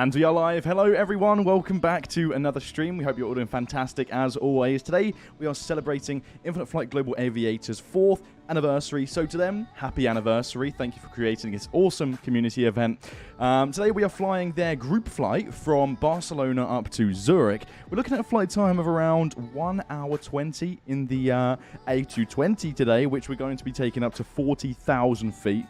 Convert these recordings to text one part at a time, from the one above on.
And we are live. Hello everyone, welcome back to another stream. We hope you're all doing fantastic as always. Today we are celebrating Infinite Flight Global Aviator's 4th anniversary. So to them, happy anniversary. Thank you for creating this awesome community event. Today we are flying their group flight from Barcelona up to Zurich. We're looking at a flight time of around 1 hour 20 in the A220 today, which we're going to be taking up to 40,000 feet.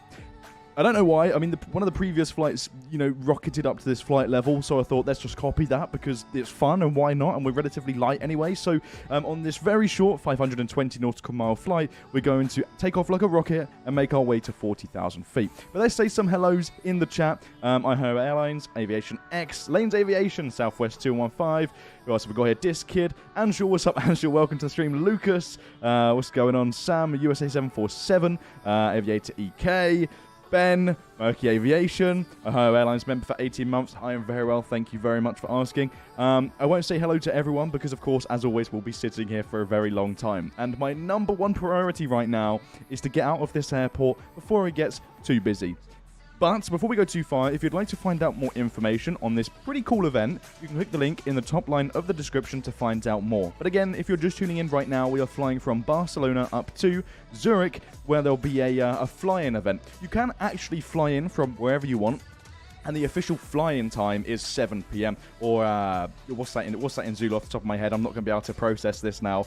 I don't know why. I mean, one of the previous flights, rocketed up to this flight level, so I thought let's just copy that because it's fun and why not? And we're relatively light anyway. So on this very short 520 nautical mile flight, we're going to take off like a rocket and make our way to 40,000 feet. But let's say some hellos in the chat. IFGA Airlines, Aviation X, Lanes Aviation, Southwest 215. Who else have we got here? Disc Kid, Angel, what's up, Angel? Welcome to the stream. Lucas, what's going on? Sam, USA 747, Aviator EK. Ben, Murky Aviation, Ohio Airlines member for 18 months. I am very well, thank you very much for asking. I won't say hello to everyone because, of course, as always, we'll be sitting here for a very long time. And my number one priority right now is to get out of this airport before it gets too busy. But before we go too far, if you'd like to find out more information on this pretty cool event, you can click the link in the top line of the description to find out more. But again, if you're just tuning in right now, we are flying from Barcelona up to Zurich, where there'll be a fly-in event. You can actually fly in from wherever you want. And the official fly-in time is 7 p.m. Or what's that in Zulu off the top of my head? I'm not going to be able to process this now.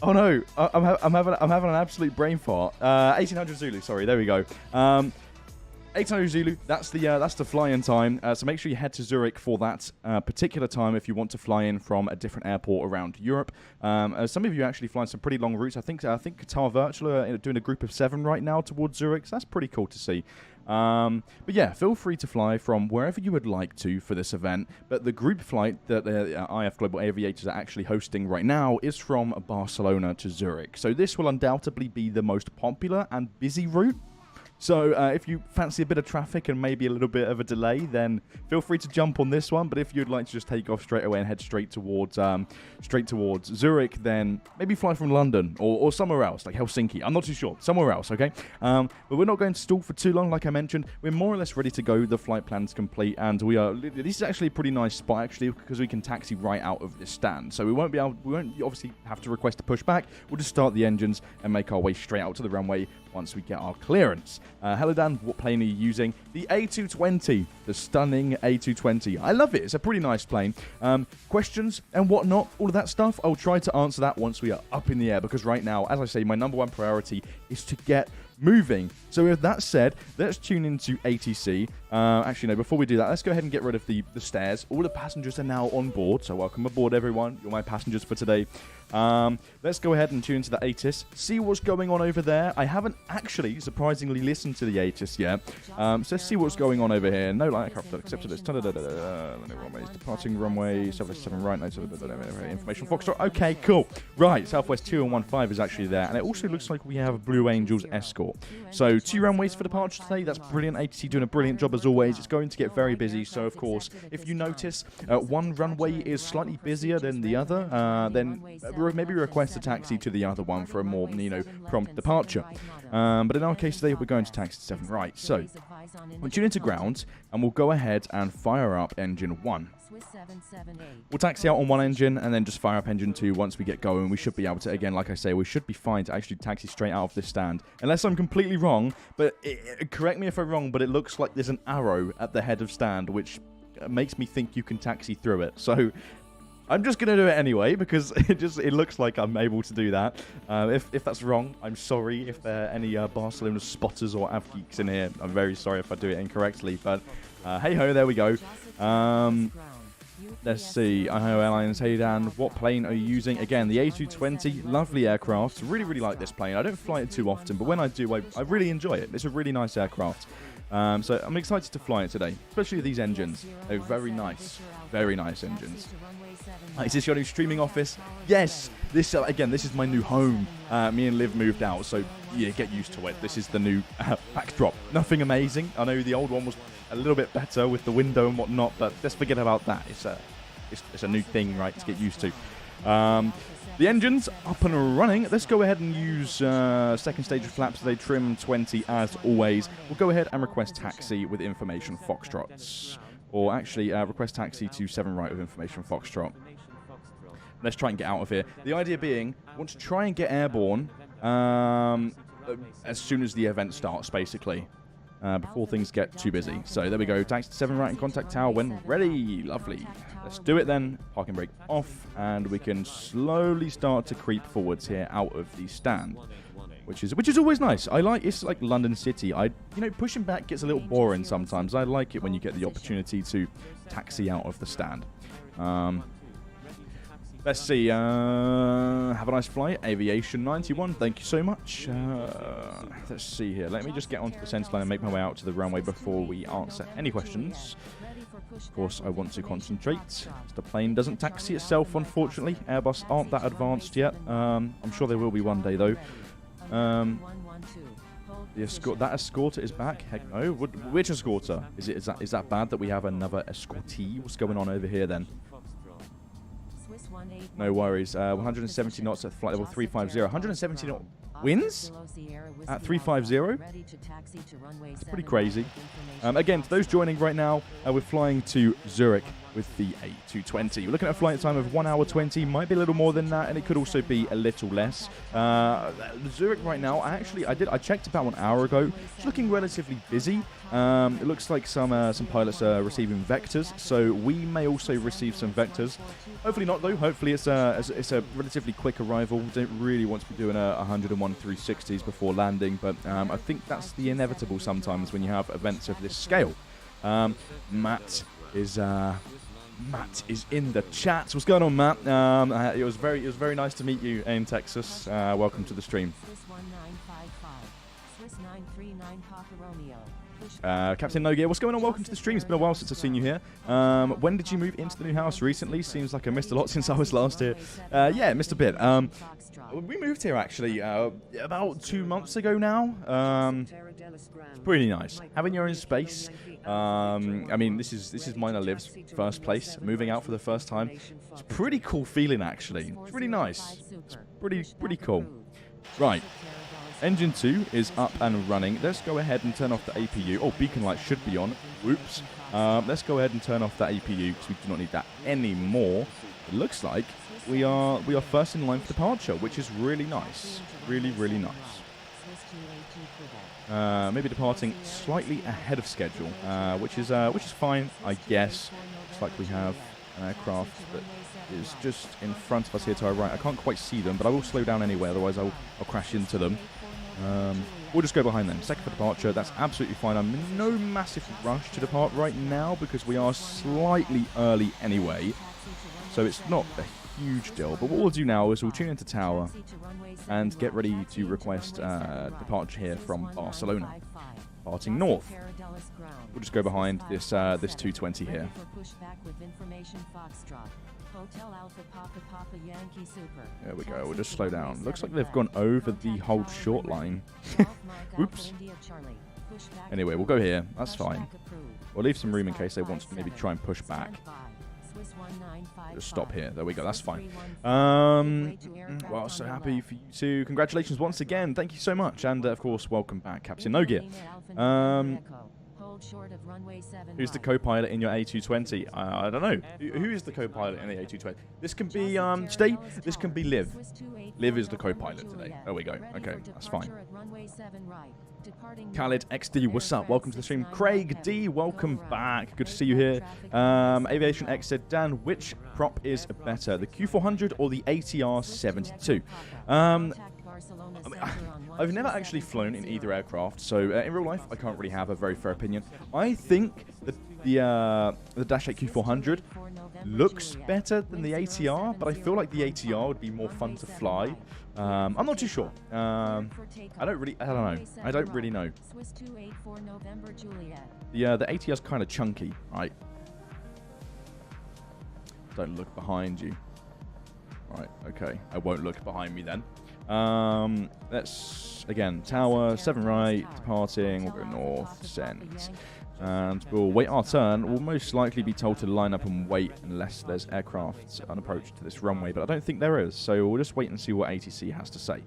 Oh no, I'm having an absolute brain fart. 1800 Zulu, sorry, there we go. 1800 Zulu, that's the fly-in time. So make sure you head to Zurich for that particular time if you want to fly in from a different airport around Europe. Some of you actually flying some pretty long routes. I think 𝗖𝗛𝗡𝗘𝗟 are doing a group of 7 right now towards Zurich. So that's pretty cool to see. But yeah, feel free to fly from wherever you would like to for this event. But the group flight that IF Global Aviators are actually hosting right now is from Barcelona to Zurich. So this will undoubtedly be the most popular and busy route. So if you fancy a bit of traffic and maybe a little bit of a delay, then feel free to jump on this one. But if you'd like to just take off straight away and head straight towards Zurich, then maybe fly from London or somewhere else, like Helsinki. I'm not too sure. Somewhere else, okay? But we're not going to stall for too long, like I mentioned. We're more or less ready to go. The flight plan's complete, and we are. This is actually a pretty nice spot, actually, because we can taxi right out of this stand. So we won't obviously have to request a pushback. We'll just start the engines and make our way straight out to the runway once we get our clearance. Hello Dan, what plane are you using? The A220, the stunning A220. I love it, it's a pretty nice plane. Questions and whatnot, all of that stuff, I'll try to answer that once we are up in the air, because right now, as I say, my number one priority is to get moving. So with that said, let's tune into ATC. Actually, no, before we do that, let's go ahead and get rid of the stairs. All the passengers are now on board, so welcome aboard everyone. You're my passengers for today. Let's go ahead and tune into the ATIS, see what's going on over there. I haven't actually, surprisingly, listened to the ATIS yet. So let's see what's going on over here. No light aircraft accepted this. Runways departing runway, Southwest 7 right, no, information Foxtrot. Okay, cool. Right, Southwest 215 is actually there, and it also looks like we have Blue Angels Escort. So 2 runways for departure today. That's brilliant. ATC doing a brilliant job as always. It's going to get very busy. So of course, if you notice one runway is slightly busier than the other, then maybe request a taxi to the other one for a more, prompt departure. But in our case today, we're going to taxi 7 right. So we'll tune into ground, and we'll go ahead and fire up engine 1. We'll taxi out on 1 engine and then just fire up engine 2 once we get going. We should be able to, again, like I say, we should be fine to actually taxi straight out of this stand. Unless I'm completely wrong, but correct me if I'm wrong, but it looks like there's an arrow at the head of stand, which makes me think you can taxi through it. So I'm just going to do it anyway because it looks like I'm able to do that. If that's wrong, I'm sorry. If there are any Barcelona spotters or av geeks in here, I'm very sorry if I do it incorrectly. But hey-ho, there we go. Let's see. IHO Airlines, hey Dan, what plane are you using? Again, the A220, lovely aircraft. Really, really like this plane. I don't fly it too often, but when I do, I really enjoy it. It's a really nice aircraft. So I'm excited to fly it today, especially these engines. They're very nice engines. Is this your new streaming office? Yes. This is my new home. Me and Liv moved out, so yeah, get used to it. This is the new backdrop. Nothing amazing. I know the old one was a little bit better with the window and whatnot, but let's forget about that. It's a new thing, right, to get used to. The engine's up and running. Let's go ahead and use second stage of flaps today, trim 20 as always. We'll go ahead and request taxi with information foxtrots. Or actually, request taxi to 7 right with information foxtrot. Let's try and get out of here. The idea being, I want to try and get airborne as soon as the event starts, basically. Before things get too busy. So there we go. Taxi to 7 right and contact tower when ready. Lovely. Let's do it then. Parking brake off. And we can slowly start to creep forwards here out of the stand. Which is always nice. It's like London City. Pushing back gets a little boring sometimes. I like it when you get the opportunity to taxi out of the stand. Let's see. Have a nice flight. Aviation 91. Thank you so much. Let's see here. Let me just get onto the centre line and make my way out to the runway before we answer any questions. Of course, I want to concentrate. The plane doesn't taxi itself, unfortunately. Airbus aren't that advanced yet. I'm sure they will be one day, though. The that escorter is back. Heck no. Which escorter? Is that bad that we have another escortee? What's going on over here then? No worries. 170 knots at flight level 350. 170 knot winds at 350. It's pretty crazy. Again, for those joining right now, we're flying to Zurich with the A220. We're looking at a flight time of 1 hour 20. Might be a little more than that, and it could also be a little less. Zurich right now, I checked about 1 hour ago. It's looking relatively busy. It looks like some pilots are receiving vectors, so we may also receive some vectors. Hopefully not, though. Hopefully it's a relatively quick arrival. Don't really want to be doing 101 360s before landing, but I think that's the inevitable sometimes when you have events of this scale. Matt is in the chat. What's going on, Matt? It was very nice to meet you in Texas. Welcome to the stream. Captain No Gear, what's going on? Welcome to the stream. It's been a while since I've seen you here. When did you move into the new house recently? Seems like I missed a lot since I was last here. Yeah, missed a bit. We moved here actually about 2 months ago now. It's pretty nice having your own space. I mean, this is Minor Liv's first place. Moving out for the first time. It's a pretty cool feeling actually. It's really nice. It's pretty cool. Right. Engine 2 is up and running. Let's go ahead and turn off the APU. Oh, beacon light should be on. Whoops. Let's go ahead and turn off that APU because we do not need that anymore. It looks like we are first in line for departure, which is really nice. Really nice. Maybe departing slightly ahead of schedule, which is fine, I guess. Looks like we have an aircraft that is just in front of us here to our right. I can't quite see them, but I will slow down anyway, otherwise I'll crash into them. We'll just go behind them. Second for departure, that's absolutely fine. I'm in no massive rush to depart right now because we are slightly early anyway. So it's not a huge deal. But what we'll do now is we'll tune into tower and get ready to request departure here from Barcelona. Departing north. We'll just go behind this 220 here. There we go. We'll just slow down. Looks like they've gone over the hold short line. Whoops. Anyway, we'll go here. That's fine. We'll leave some room in case they want to maybe try and push back. Just stop here. There we go. That's fine. Well, so happy for you too. Congratulations once again. Thank you so much. And, of course, welcome back, Captain No Gear. Who's the co-pilot in your A220? I don't know. Who is the co-pilot in the A220? This can be, today, this can be Liv. Liv is the co-pilot today. There we go. Okay, that's fine. Khalid XD, what's up? Welcome to the stream. Craig D, welcome back. Good to see you here. Aviation X said, Dan, which prop is better, the Q400 or the ATR 72? I've never actually flown in either aircraft, so in real life, I can't really have a very fair opinion. I think that the Dash 8 Q400 looks better than the ATR, but I feel like the ATR would be more fun to fly. I'm not too sure. I don't really know. The ATR is kind of chunky, right? Don't look behind you. Right, okay. I won't look behind me then. Let's, again, tower, 7 right, departing, we'll go north, descent. And we'll wait our turn. We'll most likely be told to line up and wait unless there's aircraft unapproached to this runway, but I don't think there is. So we'll just wait and see what ATC has to say.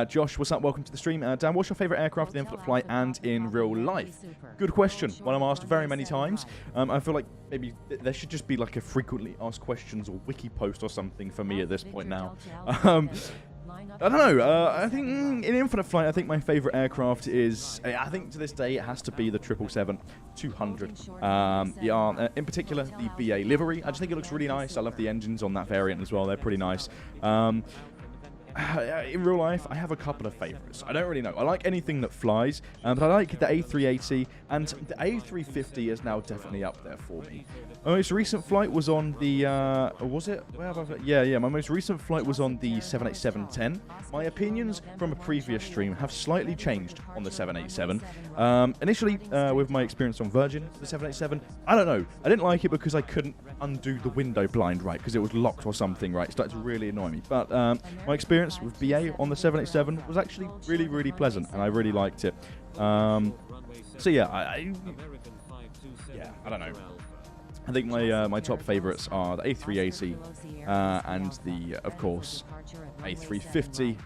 Josh, what's up? Welcome to the stream. Dan, what's your favourite aircraft in infinite flight and in real life? Good question. One I'm asked very many times. I feel like maybe there should just be like a frequently asked questions or wiki post or something for me at this point now. I don't know. I think in infinite flight, I think my favourite aircraft is, I think to this day, it has to be the 777-200. In particular, the BA livery. I just think it looks really nice. I love the engines on that variant as well. They're pretty nice. In real life, I have a couple of favourites. I don't really know. I like anything that flies, but I like the A380, and the A350 is now definitely up there for me. My most recent flight was on the, was it? Where have I, yeah, my most recent flight was on the 787-10. My opinions from a previous stream have slightly changed on the 787. Initially, with my experience on Virgin, the 787, I don't know. I didn't like it because I couldn't undo the window blind right, because it was locked or something, right? It started to really annoy me. But my experience with BA on the 787 was actually really, really pleasant, and I really liked it. So yeah, I don't know. I think my top favourites are the A380 and the, of course, A350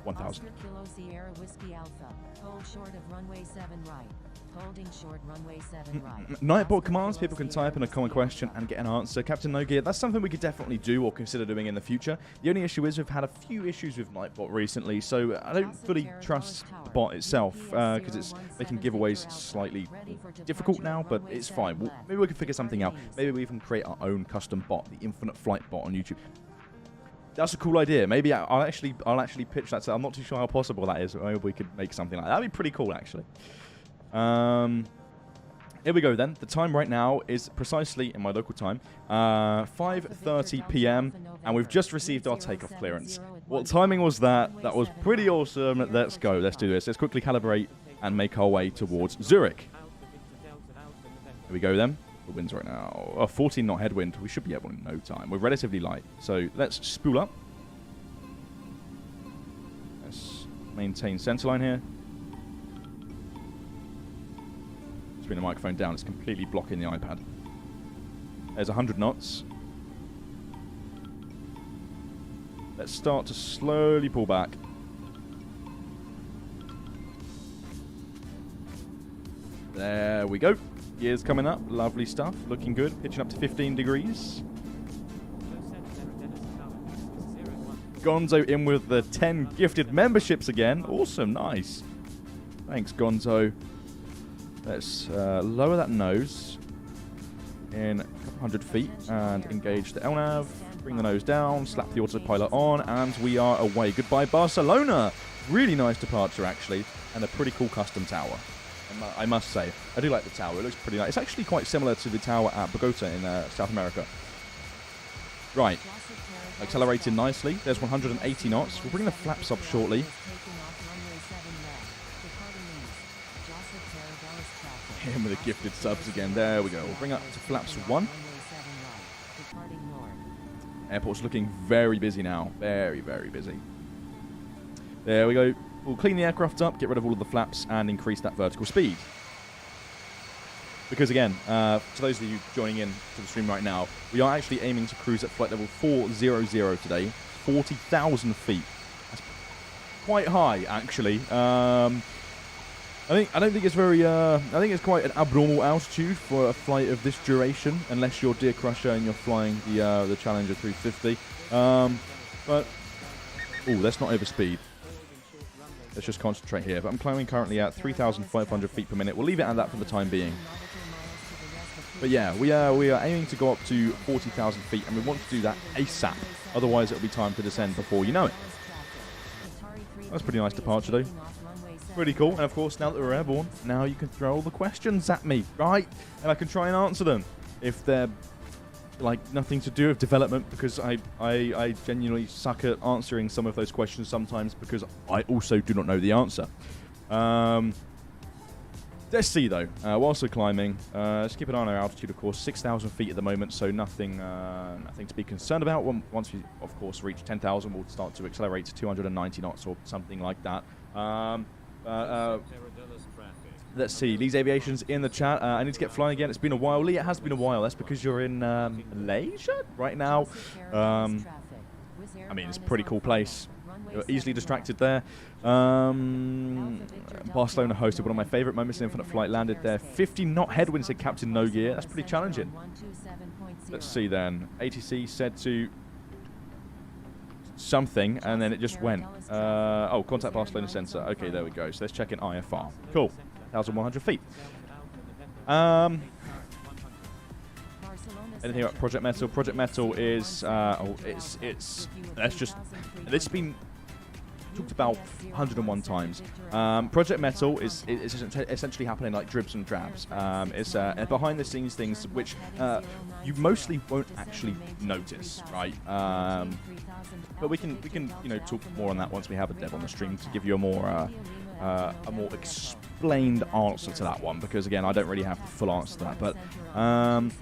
1000. Nightbot commands, people can type in a common question and get an answer. Captain No Gear, that's something we could definitely do or consider doing in the future. The only issue is we've had a few issues with Nightbot recently, so I don't fully trust the bot itself because it's making giveaways slightly difficult now, but it's fine. Maybe we can figure something out. Maybe we even create our own custom bot, the Infinite Flight bot on YouTube. That's a cool idea. Maybe I'll actually pitch that. I'm not too sure how possible that is. Maybe we could make something like that. That'd be pretty cool, actually. Here we go then. The time right now is precisely, in my local time, 5:30 p.m. and we've just received our takeoff clearance. What timing was that? That was pretty awesome. Let's go. Let's do this. Let's quickly calibrate and make our way towards Zurich. Here we go then. The wind's right now. 14 knot headwind. We should be able in no time. We're relatively light. So let's spool up. Let's maintain centerline here. Bring the microphone down. It's completely blocking the iPad. There's 100 knots. Let's start to slowly pull back. There we go. Gears coming up. Lovely stuff. Looking good. Pitching up to 15 degrees. Gonzo in with the 10 gifted memberships again. Awesome. Nice. Thanks, Gonzo. Let's lower that nose in a couple hundred feet and engage the LNAV. Bring the nose down, slap the autopilot on, and we are away. Goodbye, Barcelona. Really nice departure, actually, and a pretty cool custom tower. I must say, I do like the tower. It looks pretty nice. It's actually quite similar to the tower at Bogota in South America. Right. Accelerating nicely. There's 180 knots. We'll bring the flaps up shortly. Him with the gifted subs again. There we go. We'll bring up to flaps 1. Airport's looking very busy now. Very, very busy. There we go. We'll clean the aircraft up, get rid of all of the flaps, and increase that vertical speed. Because again, to those of you joining in to the stream right now, we are actually aiming to cruise at flight level 400 today. 40,000 feet. That's quite high, actually. I don't think it's very. I think it's quite an abnormal altitude for a flight of this duration, unless you're Deer Crusher and you're flying the Challenger 350. But let's not overspeed. Let's just concentrate here. But I'm climbing currently at 3,500 feet per minute. We'll leave it at that for the time being. But yeah, we are aiming to go up to 40,000 feet, and we want to do that ASAP. Otherwise, it'll be time to descend before you know it. That's a pretty nice departure, though. Pretty cool. And of course, now that we're airborne, now you can throw all the questions at me, right? And I can try and answer them if they're like nothing to do with development, because I genuinely suck at answering some of those questions sometimes because I also do not know the answer. Let's see though. Whilst we're climbing, let's keep an eye on our altitude. Of course, 6,000 feet at the moment, so nothing to be concerned about. Once we, of course, reach 10,000, we'll start to accelerate to 290 knots or something like that. Let's see. Lee's Aviation's in the chat. I need to get flying again. It's been a while. Lee, it has been a while. That's because you're in Malaysia right now. I mean, it's a pretty cool place. You're easily distracted there. Barcelona hosted one of my favorite moments in Infinite Flight. Landed there. 50-knot headwind, said Captain No Gear. That's pretty challenging. Let's see then. ATC said to something, and then it just went. Oh, contact Barcelona sensor. Okay, there we go. So let's check in IFR. Cool. 1,100 feet. Anything about Project Metal? Project Metal is it's been talked about 101 times. Project Metal is essentially happening like dribs and drabs. It's behind the scenes things which you mostly won't actually notice, right? But we can talk more on that once we have a dev on the stream to give you a more explained answer to that one, because again I don't really have the full answer to that. But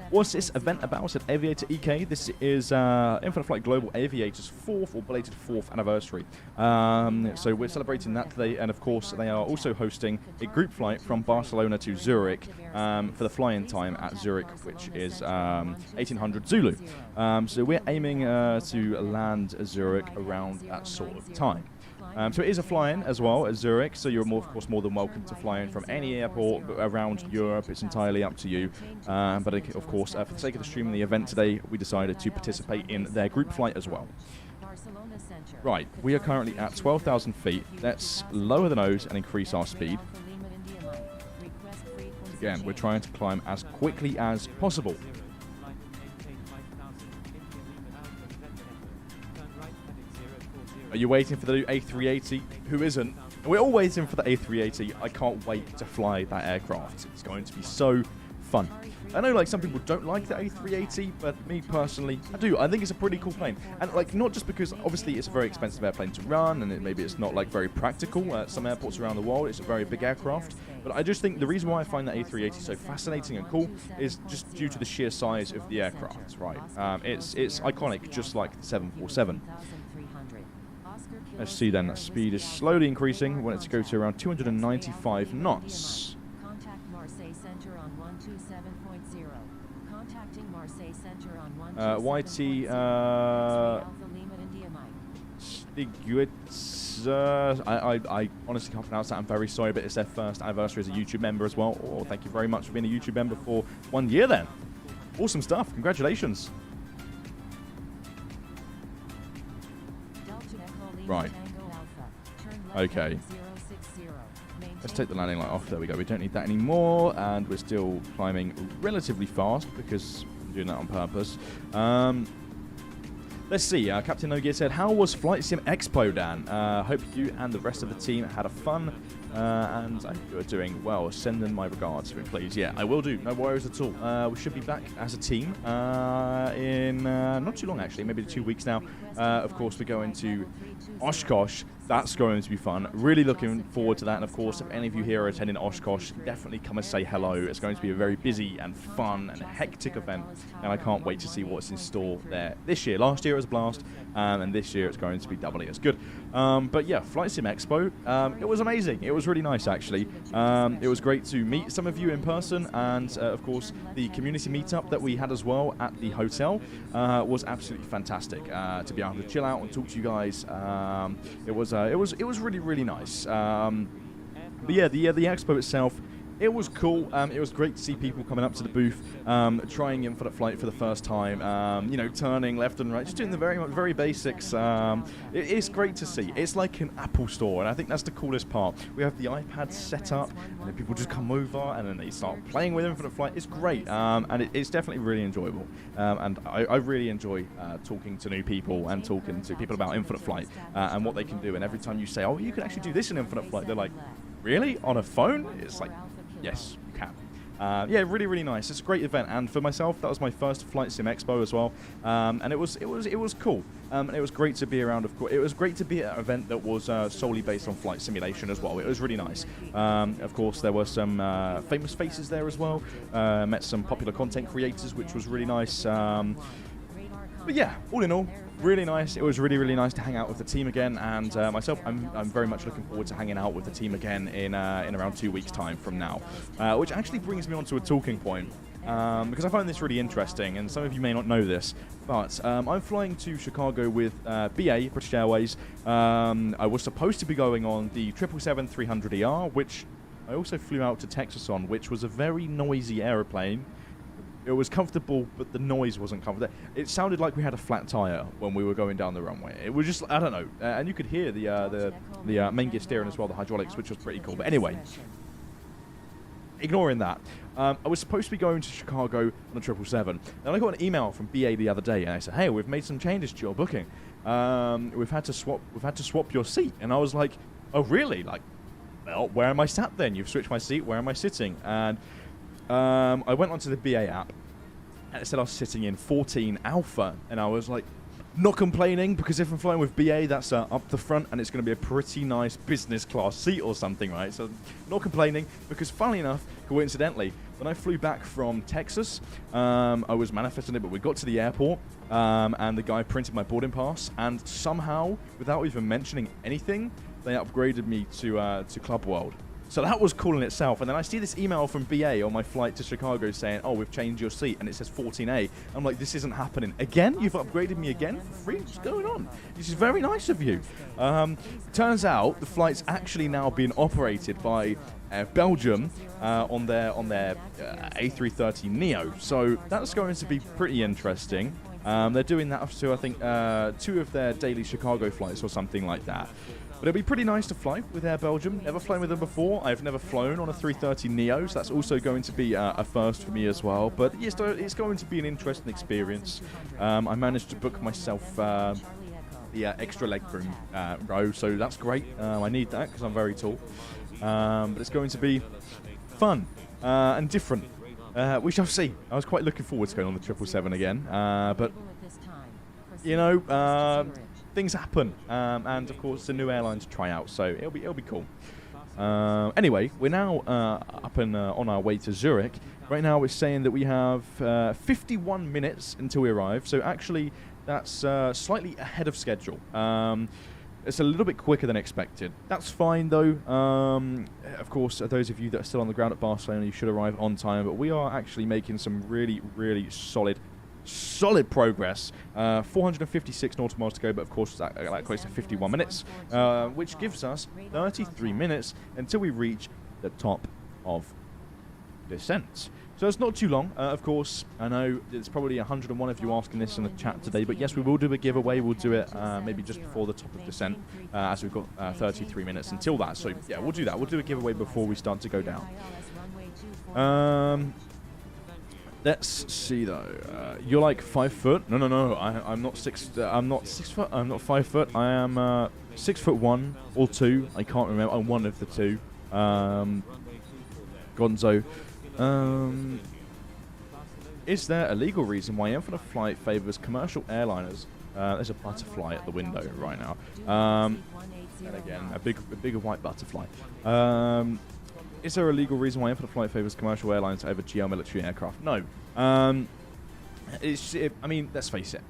what's this event about? Said Aviator EK. This is Infinite Flight Global Aviator's 4th or belated 4th anniversary. So we're celebrating that today, and of course they are also hosting a group flight from Barcelona to Zurich for the fly-in time at Zurich, which is 1800 Zulu. So we're aiming to land at Zurich around that sort of time. So it is a fly-in as well at Zurich, so you're of course more than welcome to fly in from any airport around Europe. It's entirely up to you. But of course, for the sake of the stream and the event today, we decided to participate in their group flight as well. Right, we are currently at 12,000 feet. Let's lower the nose and increase our speed. Again, we're trying to climb as quickly as possible. Are you waiting for the A380? Who isn't? We're all waiting for the A380. I can't wait to fly that aircraft. It's going to be so fun. I know like some people don't like the A380, but me personally, I do. I think it's a pretty cool plane. And like not just because obviously it's a very expensive airplane to run, and maybe it's not like very practical at some airports around the world. It's a very big aircraft. But I just think the reason why I find the A380 so fascinating and cool is just due to the sheer size of the aircraft, right? It's iconic, just like the 747. Let's see then, that speed is slowly increasing. We want it to go to around 295 knots. YT I honestly can't pronounce that. I'm very sorry, but it's their first anniversary as a YouTube member as well. Oh, thank you very much for being a YouTube member for 1 year then. Awesome stuff. Congratulations. Right. Okay. Let's take the landing light off. There we go. We don't need that anymore. And we're still climbing relatively fast because I'm doing that on purpose. Let's see. Captain No Gear said, how was Flight Sim Expo, Dan? Hope you and the rest of the team had a fun. And I hope you are doing well. Send them my regards for me, please. Yeah, I will do. No worries at all. We should be back as a team in not too long, actually. Maybe 2 weeks now. Of course, we're going to Oshkosh. That's going to be fun. Really looking forward to that. And of course, if any of you here are attending Oshkosh, definitely come and say hello. It's going to be a very busy and fun and hectic event. And I can't wait to see what's in store there this year. Last year it was a blast. And this year it's going to be doubly as good. But yeah, Flight Sim Expo. It was amazing. It was really nice, actually. It was great to meet some of you in person. And of course, the community meetup that we had as well at the hotel was absolutely fantastic. To be able to chill out and talk to you guys. It was really, really nice. But yeah, the expo itself, it was cool. It was great to see people coming up to the booth, trying Infinite Flight for the first time, turning left and right, just doing the very basics. It's great to see. It's like an Apple store, and I think that's the coolest part. We have the iPad set up, and then people just come over, and then they start playing with Infinite Flight. It's great, and it's definitely really enjoyable. And I really enjoy talking to new people and talking to people about Infinite Flight and what they can do. And every time you say, oh, you can actually do this in Infinite Flight, they're like, really? On a phone? It's like, yes, you can. Yeah, really, really nice. It's a great event, and for myself, that was my first Flight Sim Expo as well, and it was cool. It was great to be around. Of course, it was great to be at an event that was solely based on flight simulation as well. It was really nice. Of course, there were some famous faces there as well. Met some popular content creators, which was really nice. But yeah, all in all, really nice. It was really, really nice to hang out with the team again, and myself, I'm very much looking forward to hanging out with the team again in around 2 weeks' time from now, which actually brings me on to a talking point, because I find this really interesting, and some of you may not know this, but I'm flying to Chicago with BA, British Airways. I was supposed to be going on the 777-300ER, which I also flew out to Texas on, which was a very noisy aeroplane. It was comfortable, but the noise wasn't comfortable. It sounded like we had a flat tire when we were going down the runway. It was just, I don't know. And you could hear the main gear steering as well, the hydraulics, which was pretty cool. But anyway, ignoring that, I was supposed to be going to Chicago on a 777. And I got an email from BA the other day, and I said, "Hey, we've made some changes to your booking. We've had to swap your seat." And I was like, "Oh, really? Like, well, where am I sat then? You've switched my seat. Where am I sitting?" And I went onto the BA app, and it said I was sitting in 14 Alpha, and I was like, not complaining, because if I'm flying with BA, that's up the front, and it's going to be a pretty nice business class seat or something, right? So not complaining, because funnily enough, coincidentally, when I flew back from Texas, I was manifesting it, but we got to the airport, and the guy printed my boarding pass, and somehow, without even mentioning anything, they upgraded me to Club World. So that was cool in itself. And then I see this email from BA on my flight to Chicago saying, "Oh, we've changed your seat," and it says 14A. I'm like, this isn't happening. Again? You've upgraded me again for free? What's going on? This is very nice of you. Turns out the flight's actually now being operated by Belgium on their A330neo. So that's going to be pretty interesting. They're doing that to, I think, 2 of their daily Chicago flights or something like that. But it'll be pretty nice to fly with Air Belgium. Never flown with them before. I've never flown on a 330neo, so that's also going to be a first for me as well. But yes, it's going to be an interesting experience. I managed to book myself the extra legroom row, so that's great. I need that because I'm very tall. But it's going to be fun and different. We shall see. I was quite looking forward to going on the 777 again, but you know, things happen, and of course, it's a new airline to try out, so it'll be cool. Anyway, we're now up and on our way to Zurich. Right now, we're saying that we have 51 minutes until we arrive. So actually, that's slightly ahead of schedule. It's a little bit quicker than expected. That's fine, though. Of course, those of you that are still on the ground at Barcelona, you should arrive on time. But we are actually making some really, really solid progress. 456 nautical miles to go, but of course that equates to 51 minutes, which gives us 33 minutes until we reach the top of descent. So it's not too long. Of course, I know there's probably 101 of you asking this in the chat today, but yes, we will do a giveaway. We'll do it maybe just before the top of descent, as we've got 33 minutes until that. So yeah, we'll do that. We'll do a giveaway before we start to go down. Let's see though. You're like 5 foot? No. I'm not 6. I'm not 6 foot. I'm not 5 foot. I am 6'1" or 2. I can't remember. I'm one of the two. Gonzo. Is there a legal reason why Infinite Flight favors commercial airliners? There's a butterfly at the window right now. And again, a bigger white butterfly. Is there a legal reason why Infinite Flight favors commercial airlines over GL military aircraft? No. I mean, let's face it.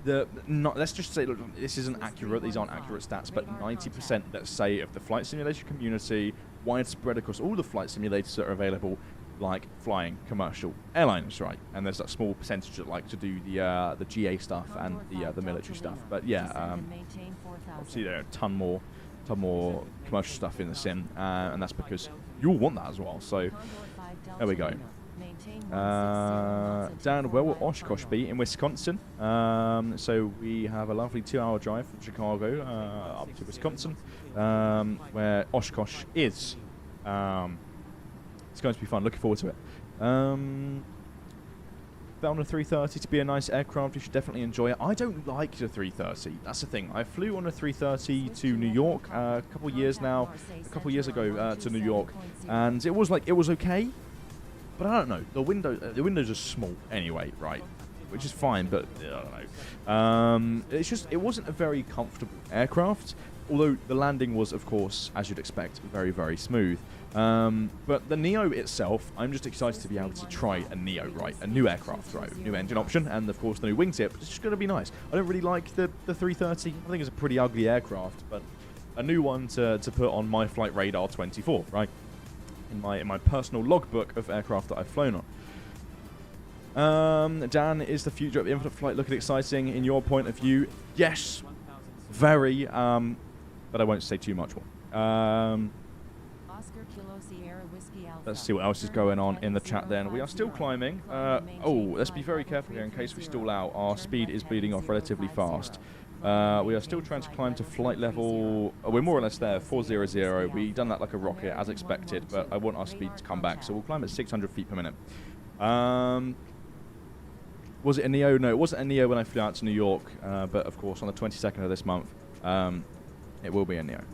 Let's just say, look, this isn't accurate. These aren't accurate stats, but 90%, let's say, of the flight simulation community, widespread across all the flight simulators that are available, like flying commercial airlines, right? And there's that small percentage that like to do the GA stuff and the military stuff. But yeah, obviously there are a ton more commercial stuff in the sim, and that's because you all want that as well. So there we go. Dan, where will Oshkosh be? In Wisconsin. So we have a lovely 2-hour drive from Chicago up to Wisconsin, where Oshkosh is. It's going to be fun. Looking forward to it. Found a 330 to be a nice aircraft. You should definitely enjoy it. I don't like the 330. That's the thing. I flew on a 330 to New York a couple years ago to New York, and it was okay. But I don't know. The windows are small anyway, right? Which is fine, but I don't know. It's just, it wasn't a very comfortable aircraft. Although the landing was, of course, as you'd expect, very, very smooth. But the Neo itself, I'm just excited to be able to try a Neo, right? A new aircraft, right? New engine option, and of course the new wingtip. It's just going to be nice. I don't really like the 330. I think it's a pretty ugly aircraft, but a new one to put on my flight radar 24, right? In my personal logbook of aircraft that I've flown on. Dan, is the future of Infinite Flight looking exciting in your point of view? Yes, very. But I won't say too much more. Let's see what else is going on in the chat then. We are still climbing. Oh, let's be very careful here in case we stall out. Our speed is bleeding off relatively fast. We are still trying to climb to flight level... Oh, we're more or less there, 400. We've done that like a rocket, as expected, but I want our speed to come back, so we'll climb at 600 feet per minute. Was it a Neo? No, it wasn't a Neo when I flew out to New York, but of course on the 22nd of this month, it will be a Neo.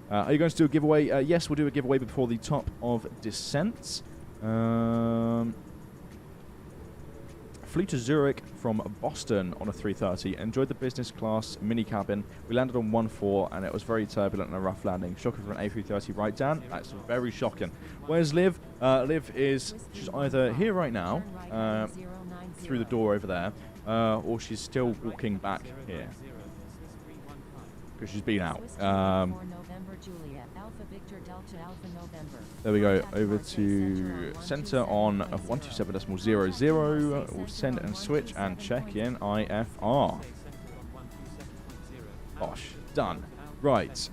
Are you going to do a giveaway? Yes, we'll do a giveaway before the top of descent. Flew to Zurich from Boston on a 330. Enjoyed the business class mini cabin. We landed on 1-4 and it was very turbulent and a rough landing. Shocking for an A330, right, Dan? That's very shocking. Where's Liv? Liv she's either here right now, through the door over there, or she's still walking back here. Because she's been out. There we go, over to center on 127.00. We'll send and switch and check in IFR. Bosh, done. Right.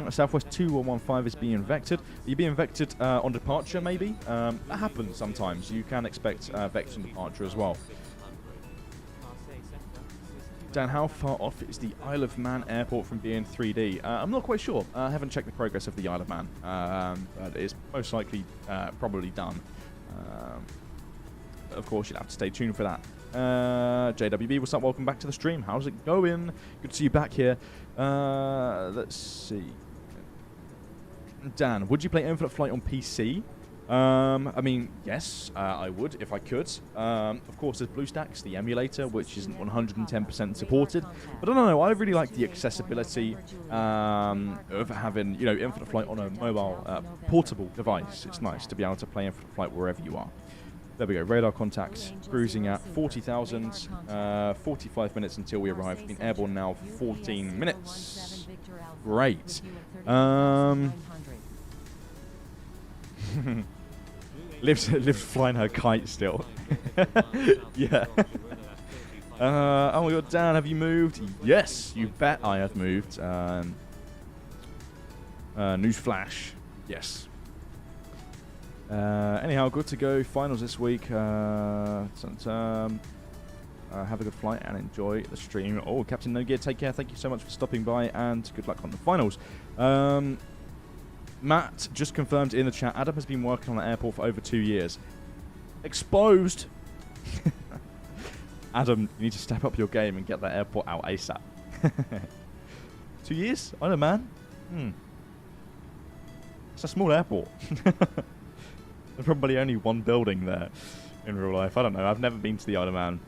Southwest 2115 is being vectored. Are you being vectored on departure, maybe? That happens sometimes. You can expect vector on departure as well. Dan, how far off is the Isle of Man airport from being 3D? I'm not quite sure. I haven't checked the progress of the Isle of Man. But it's most likely probably done. Of course, you'll have to stay tuned for that. JWB, what's up? Welcome back to the stream. How's it going? Good to see you back here. Let's see. Dan, would you play Infinite Flight on PC? I mean, yes, I would if I could. Of course, there's BlueStacks, the emulator, which isn't 110% supported. But I don't know, I really like the accessibility of having, you know, Infinite Flight on a mobile, portable device. It's nice to be able to play Infinite Flight wherever you are. There we go, radar contacts cruising at 40,000, 45 minutes until we arrive. Been airborne now for 14 minutes. Great. Liv's flying her kite still. Yeah. Oh my god, Dan, have you moved? Yes, you bet I have moved. News flash. Yes. Anyhow, good to go. Finals this week. Have a good flight and enjoy the stream. Oh, Captain No Gear, take care. Thank you so much for stopping by and good luck on the finals. Matt just confirmed in the chat, Adam has been working on the airport for over 2 years. Exposed! Adam, you need to step up your game and get that airport out ASAP. 2 years? I don't know, man. It's a small airport. There's probably only one building there in real life. I don't know. I've never been to the Isle of Man.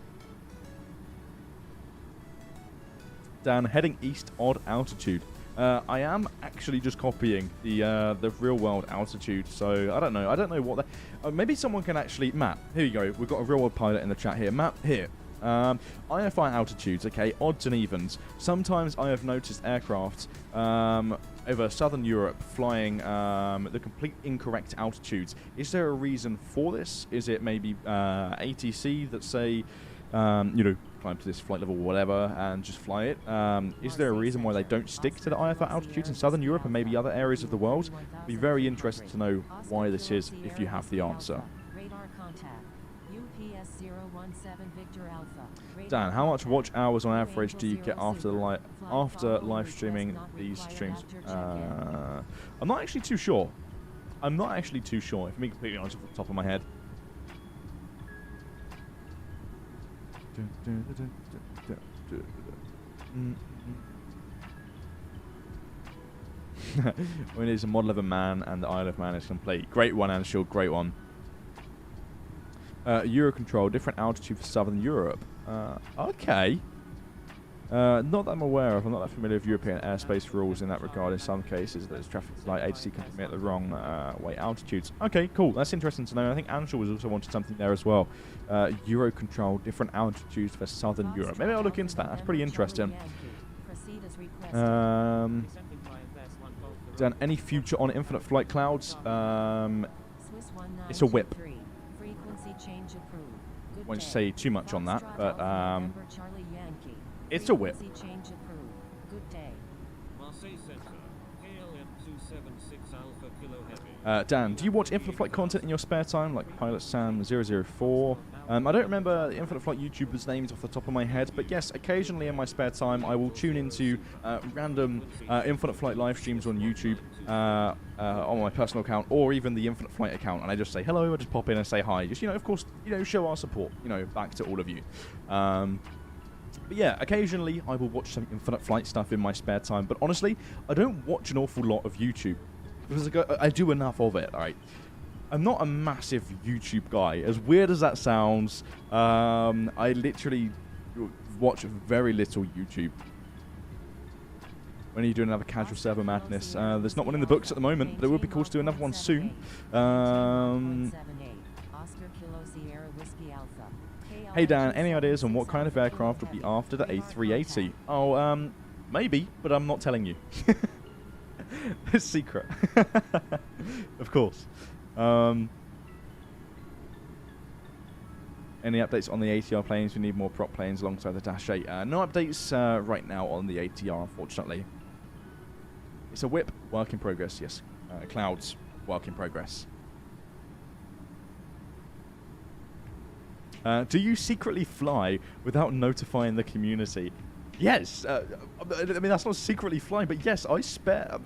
Dan, heading east, odd altitude. I am actually just copying the real world altitude, so I don't know. I don't know what that... maybe someone can actually... Matt, here you go. We've got a real world pilot in the chat here. Matt, here. IFI altitudes, okay, odds and evens. Sometimes I have noticed aircraft over southern Europe flying the complete incorrect altitudes. Is there a reason for this? Is it maybe ATC that say, you know, climb to this flight level or whatever and just fly it? Is there a reason why they don't stick to the IFI altitudes in southern Europe and maybe other areas of the world? I'd be very interested to know why this is if you have the answer. Dan, how much watch hours on average do you get after live streaming these streams? I'm not actually too sure. I'm not actually too sure, if I'm being completely honest off the top of my head. When it's a model of a man and the Isle of Man is complete. Great one, Anshul. Great one. Eurocontrol, different altitude for Southern Europe. Okay. Not that I'm aware of. I'm not that familiar with European airspace rules in that regard. In some cases, those traffic light agency can permit the wrong weight altitudes. Okay, cool. That's interesting to know. I think Anshul was also wanted something there as well. Eurocontrol, different altitudes for Southern Europe. Maybe I'll look into that. That's pretty interesting. Done any future on Infinite Flight Clouds? It's a whip. Won't say too much on that, but it's a whip. Dan, do you watch Infinite Flight content in your spare time, like Pilot Sam 004? I don't remember the Infinite Flight YouTubers' names off the top of my head, but yes, occasionally in my spare time I will tune into random Infinite Flight live streams on YouTube on my personal account, or even the Infinite Flight account, and I just say hello, I just pop in and say hi. Just, of course, show our support, back to all of you. But yeah, occasionally I will watch some Infinite Flight stuff in my spare time, but honestly, I don't watch an awful lot of YouTube, because I do enough of it, alright? I'm not a massive YouTube guy, as weird as that sounds. I literally watch very little YouTube. When are you doing another casual server madness? There's not one in the books at the moment, but it would be cool to do another one soon. Hey Dan, any ideas on what kind of aircraft would be after the A380? Oh, maybe, but I'm not telling you. It's secret. Of course. Any updates on the ATR planes? We need more prop planes alongside the Dash 8. No updates right now on the ATR, unfortunately. It's a whip, work in progress, yes. Clouds, work in progress. Do you secretly fly without notifying the community? Yes. I mean, that's not secretly flying, but yes, I spare?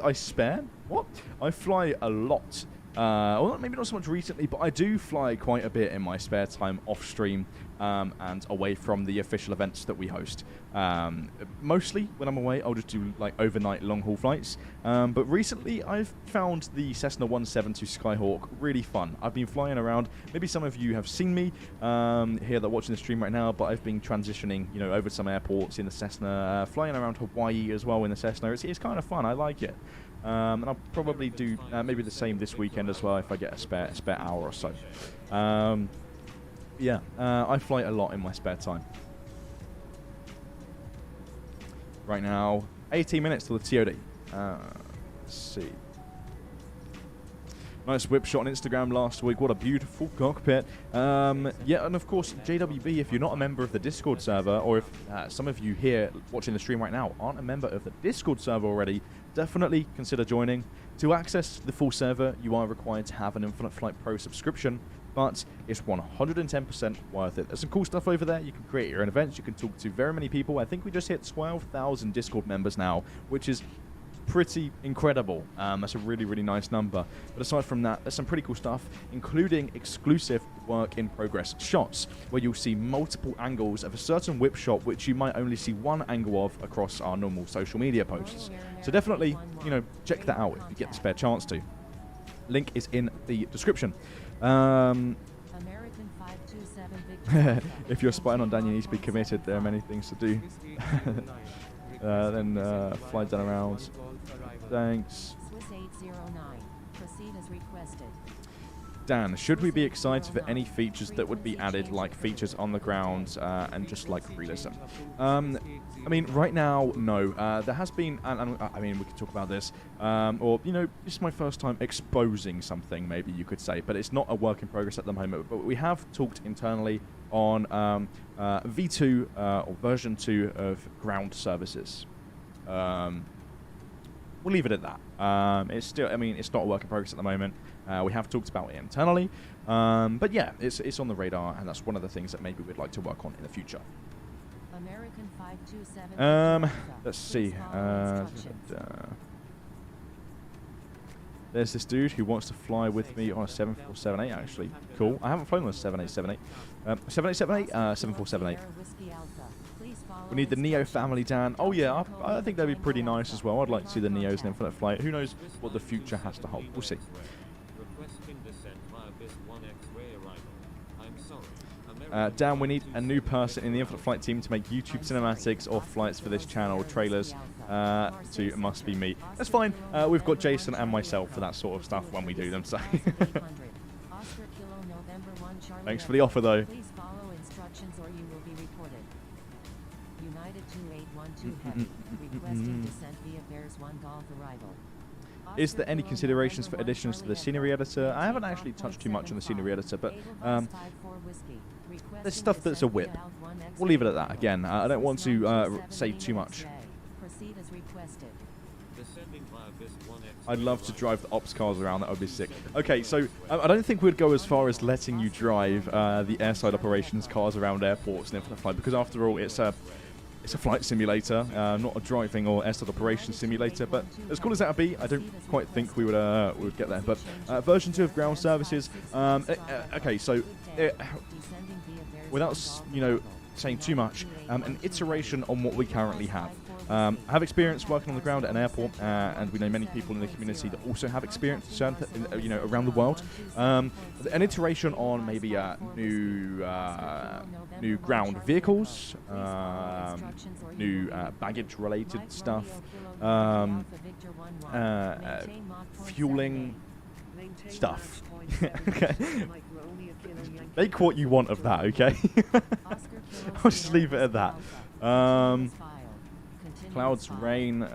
What? I fly a lot. Well, maybe not so much recently, but I do fly quite a bit in my spare time off stream and away from the official events that we host. Mostly when I'm away, I'll just do like overnight long haul flights. But recently, I've found the Cessna 172 Skyhawk really fun. I've been flying around. Maybe some of you have seen me here that are watching the stream right now, but I've been transitioning, over some airports in the Cessna, flying around Hawaii as well in the Cessna. It's kind of fun. I like it. And I'll probably do maybe the same this weekend as well if I get a spare hour or so. Yeah, I fly a lot in my spare time. Right now, 18 minutes till the TOD. Let's see. Nice whip shot on Instagram last week. What a beautiful cockpit. Yeah, and of course, JWB, if you're not a member of the Discord server, or if some of you here watching the stream right now aren't a member of the Discord server already, definitely consider joining. To access the full server, you are required to have an Infinite Flight Pro subscription, but it's 110% worth it. There's some cool stuff over there. You can create your own events. You can talk to very many people. I think we just hit 12,000 Discord members now, which is pretty incredible. That's a really, really nice number. But aside from that, there's some pretty cool stuff, including exclusive work in progress shots, where you'll see multiple angles of a certain whip shot, which you might only see one angle of across our normal social media posts. So definitely, check that out if you get the spare chance to. Link is in the description. If you're spying on Dan, you need to be committed. There are many things to do. Then fly down around. Thanks. Dan, should we be excited for any features that would be added, like features on the ground and just like realism? I mean, right now, no. There has been, and I mean, we can talk about this, or, this is my first time exposing something, maybe you could say, but it's not a work in progress at the moment. But we have talked internally on V2 or version 2 of ground services. We'll leave it at that. It's still, I mean, it's not a work in progress at the moment. We have talked about it internally, but yeah, it's on the radar, and that's one of the things that maybe we'd like to work on in the future. Let's see. There's this dude who wants to fly with me on a 7478, actually. Cool. I haven't flown on a 7878. 7878, 7478. We need the Neo family, Dan. Oh yeah, I think that'd be pretty nice as well. I'd like to see the Neos in Infinite Flight. Who knows what the future has to hold? We'll see. Dan, we need a new person in the Infinite Flight team to make YouTube cinematics or flights for this channel, trailers. To must be me. That's fine. We've got Jason and myself for that sort of stuff when we do them. So. Thanks for the offer, though. Please follow instructions or you will be reported. United 2812 Heavy, requesting descent via Bears 1 Golf arrival. Is there any considerations for additions to the scenery editor? I haven't actually touched too much on the scenery editor, but there's stuff that's a whip. We'll leave it at that. Again, I don't want to say too much. I'd love to drive the ops cars around. That would be sick. Okay, so I don't think we'd go as far as letting you drive the airside operations cars around airports and Infinite Flight, because after all, it's a flight simulator, not a driving or airside operations simulator. But as cool as that would be, I don't quite think we would get there. But version 2 of ground services. Okay, so without saying too much, an iteration on what we currently have. I have experience working on the ground at an airport, and we know many people in the community that also have experience, around the world. An iteration on maybe new ground vehicles, new baggage-related stuff, fueling stuff. Okay. Make what you want of that, okay? I'll just leave it at that. Clouds Rain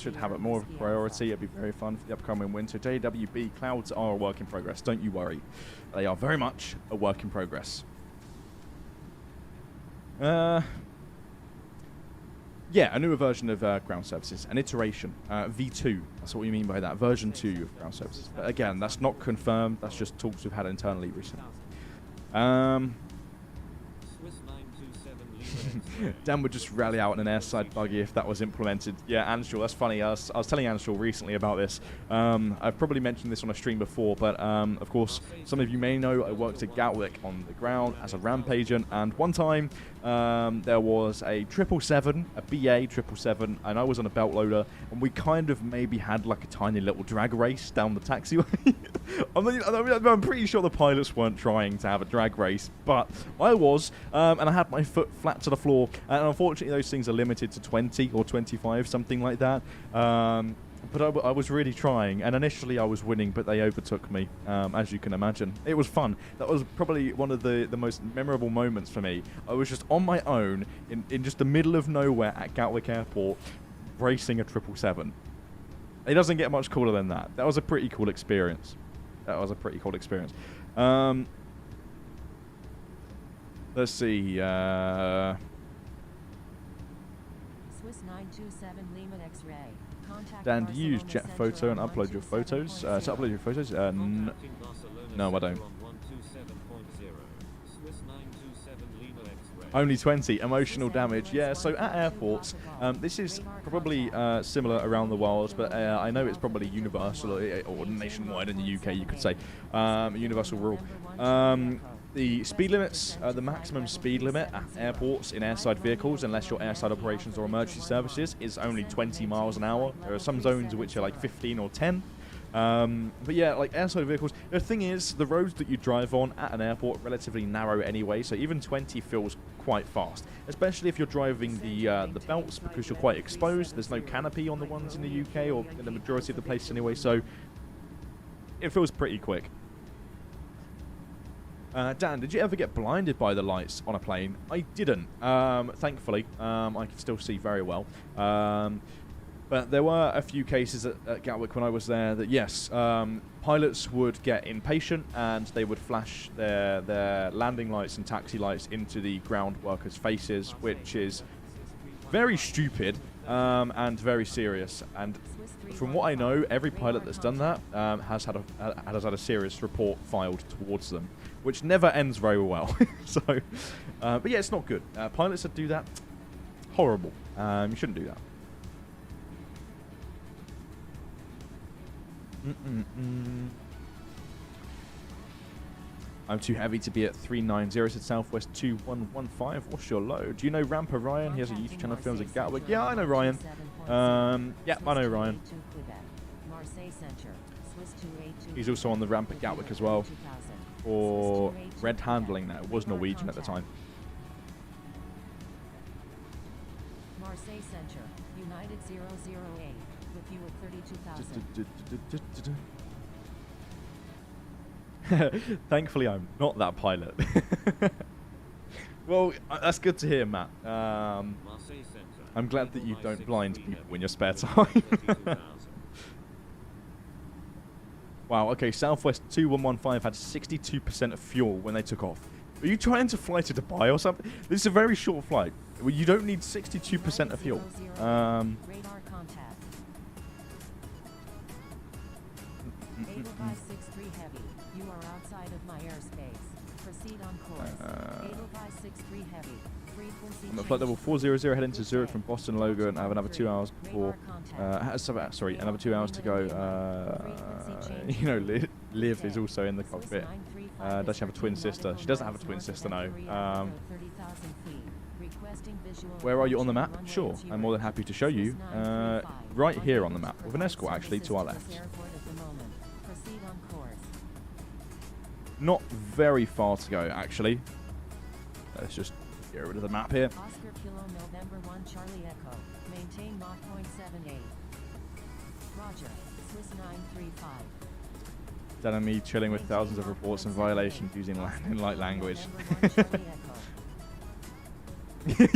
should have it more of a priority. It'd be very fun for the upcoming winter. JWB, clouds are a work in progress. Don't you worry. They are very much a work in progress. Yeah, a newer version of ground services. An iteration. V2. That's what we mean by that. Version 2 of ground services. But again, that's not confirmed. That's just talks we've had internally recently. Dan would just rally out in an airside buggy if that was implemented. Yeah, Anshul, that's funny. I was telling Anshul recently about this. I've probably mentioned this on a stream before, but of course, some of you may know I worked at Gatwick on the ground as a ramp agent, and one time there was a 777, a BA 777, and I was on a belt loader, and we kind of maybe had like a tiny little drag race down the taxiway. I'm pretty sure the pilots weren't trying to have a drag race, but I was, and I had my foot flat to the floor, and unfortunately those things are limited to 20 or 25, something like that. But I was really trying, and initially I was winning, but they overtook me, as you can imagine. It was fun. That was probably one of the most memorable moments for me. I was just on my own, in just the middle of nowhere at Gatwick Airport, racing a 777. It doesn't get much cooler than that. That was a pretty cool experience. Let's see. Swiss 927 Lima X-ray. Dan, do you use Jet Photo and upload your photos? No, I don't. Only 20. Emotional damage. Yeah, so at airports, this is probably similar around the world, but I know it's probably universal or nationwide in the UK, you could say. Universal rule. The speed limits, the maximum speed limit at airports in airside vehicles, unless you're airside operations or emergency services, is only 20 miles an hour. There are some zones which are like 15 or 10. But yeah, like airside vehicles, the thing is, the roads that you drive on at an airport are relatively narrow anyway, so even 20 feels quite fast, especially if you're driving the belts, because you're quite exposed. There's no canopy on the ones in the UK, or in the majority of the places anyway, so it feels pretty quick. Dan, did you ever get blinded by the lights on a plane? I didn't, thankfully. I can still see very well. But there were a few cases at Gatwick when I was there that, yes, pilots would get impatient and they would flash their landing lights and taxi lights into the ground workers' faces, which is very stupid and very serious. And from what I know, every pilot that's done that has had a serious report filed towards them, which never ends very well. So, but yeah, it's not good. Pilots that do that, horrible. You shouldn't do that. I'm too heavy to be at 390, said Southwest 2115. What's your low? Do you know Ramper Ryan? He has a YouTube channel, films at Gatwick. Yeah, I know Ryan. Yeah, I know Ryan. He's also on the ramp at Gatwick as well. Or red handling now. It was Norwegian at the time. Marseille Center, United 008, with you at 32,000. Thankfully, I'm not that pilot. Well, that's good to hear, Matt. I'm glad that you don't blind people in your spare time. Wow, okay, Southwest 2115 had 62% of fuel when they took off. Are you trying to fly to Dubai or something? This is a very short flight. Well, you don't need 62% of fuel. Radar contact. 80563 heavy. You are outside of my airspace. Proceed on course. 80563 heavy. Frequency I'm at flight level 400 heading to Zurich from Boston Logo, and I have another 2 hours before. Sorry, another 2 hours to go. You know, Liv is also in the cockpit. Does she have a twin sister? She doesn't have a twin sister, no. Where are you on the map? Sure, I'm more than happy to show you. Right here on the map, with an escort actually to our left. Not very far to go, actually. Let's just get rid of the map here. Oscar Kilo November 1 Charlie Echo. Maintain Mach 0.78. Roger. Swiss 935. Dan and me chilling with thousands of reports and violations using landing light language.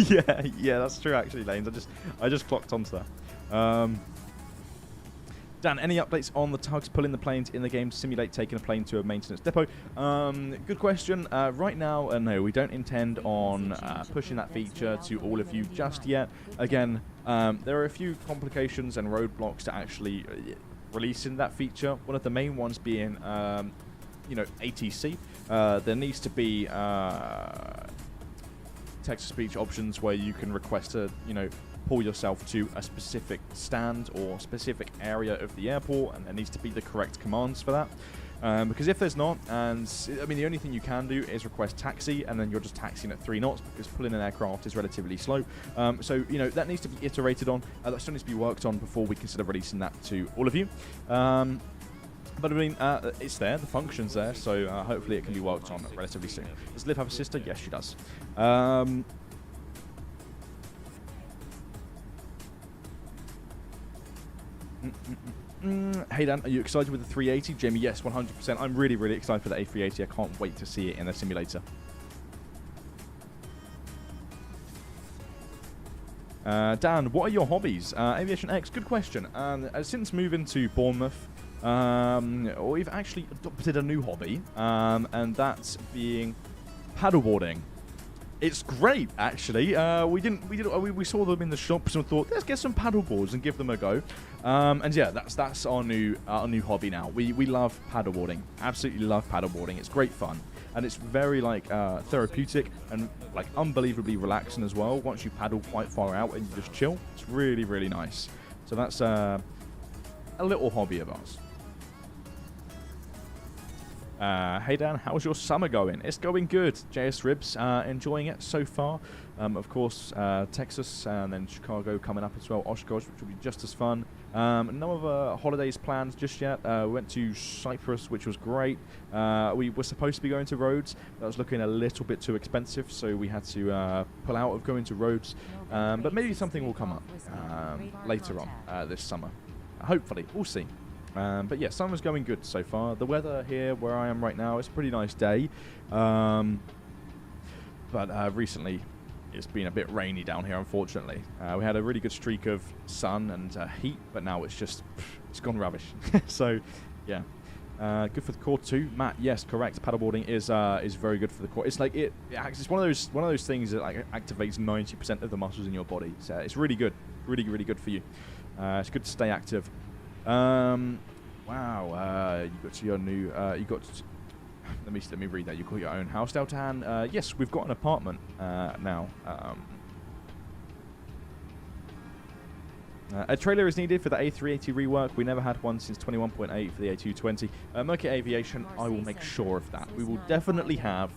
yeah, that's true actually, Lanes. I just clocked onto that. Dan, any updates on the tugs pulling the planes in the game to simulate taking a plane to a maintenance depot? Good question. Right now, no, we don't intend on pushing that feature to all of you just yet. Again, there are a few complications and roadblocks to actually releasing that feature. One of the main ones being, you know, ATC. There needs to be text-to-speech options where you can request to, you know, pull yourself to a specific stand or specific area of the airport, and there needs to be the correct commands for that. Because if there's not, and I mean the only thing you can do is request taxi, and then you're just taxiing at 3 knots because pulling an aircraft is relatively slow. So you know that needs to be iterated on. That still needs to be worked on before we consider releasing that to all of you. But I mean, it's there, the function's there, so hopefully it can be worked on relatively soon. Does Liv have a sister? Yes, she does. Hey Dan, are you excited with the 380? Jamie, yes, 100%. I'm really, really excited for the A380. I can't wait to see it in the simulator. Dan, what are your hobbies? Aviation X, good question. Since moving to Bournemouth, we've actually adopted a new hobby, and that's being paddleboarding. It's great, actually. We saw them in the shops and thought, let's get some paddle boards and give them a go. And yeah, that's our new hobby now. We love paddleboarding. Absolutely love paddleboarding. It's great fun, and it's very like therapeutic and like unbelievably relaxing as well. Once you paddle quite far out and you just chill, it's really, really nice. So that's a little hobby of ours. Hey Dan, how's your summer going? It's going good. JS Ribs, enjoying it so far. Of course, Texas and then Chicago coming up as well. Oshkosh, which will be just as fun. No other holidays planned just yet. We went to Cyprus, which was great. We were supposed to be going to Rhodes. That was looking a little bit too expensive, so we had to pull out of going to Rhodes. But maybe something will come up later on this summer. Hopefully, we'll see. But yeah, summer's going good so far. The weather here where I am right now, it's a pretty nice day. But recently it's been a bit rainy down here, unfortunately. We had a really good streak of sun and heat, but now it's just, it's gone rubbish. So yeah, good for the core too. Matt, yes, correct. Paddleboarding is very good for the core. It's like it's one of those things that like activates 90% of the muscles in your body. So it's really good, really, really good for you. It's good to stay active. Wow, you got to your new, you got to, let me read that. You got your own house, 𝗚𝗚𝗏. Yes, we've got an apartment now. A trailer is needed for the A380 rework. We never had one since 21.8 for the A220. Mercury Aviation, I will make sure of that. We will definitely have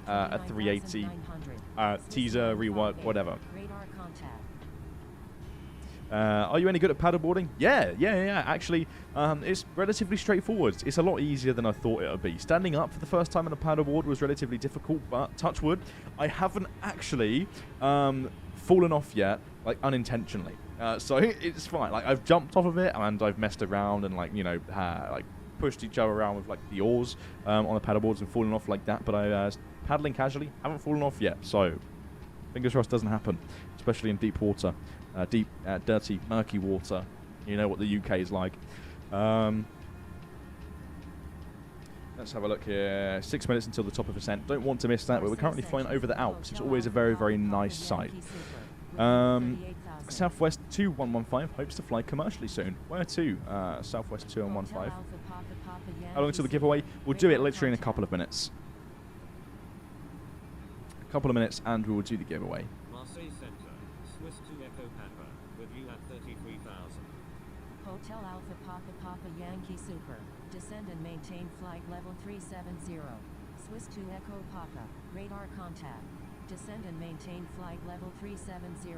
a 380 teaser, rework, whatever. Are you any good at paddleboarding? Yeah. Actually, it's relatively straightforward. It's a lot easier than I thought it would be. Standing up for the first time on a paddleboard was relatively difficult, but touch wood, I haven't actually fallen off yet, like unintentionally. So it's fine. Like I've jumped off of it and I've messed around and like like pushed each other around with like the oars on the paddleboards and fallen off like that. But I paddling casually, haven't fallen off yet. So fingers crossed doesn't happen, especially in deep water, deep, dirty, murky water. You know what the UK is like. Let's have a look here. 6 minutes until the top of ascent. Don't want to miss that, but we're currently flying over the Alps. It's always a very, very nice sight. Southwest 2115 hopes to fly commercially soon. Where to? Southwest 2115. How long until the giveaway? We'll do it literally in a couple of minutes. A couple of minutes and we will do the giveaway. Marseille Center, Swiss 2 Echo Papa, with you at 33,000. Hotel Alpha Papa Papa Yankee Super. Descend and maintain flight level 370. Swiss 2 Echo Papa. Radar contact. Descend and maintain flight level 370.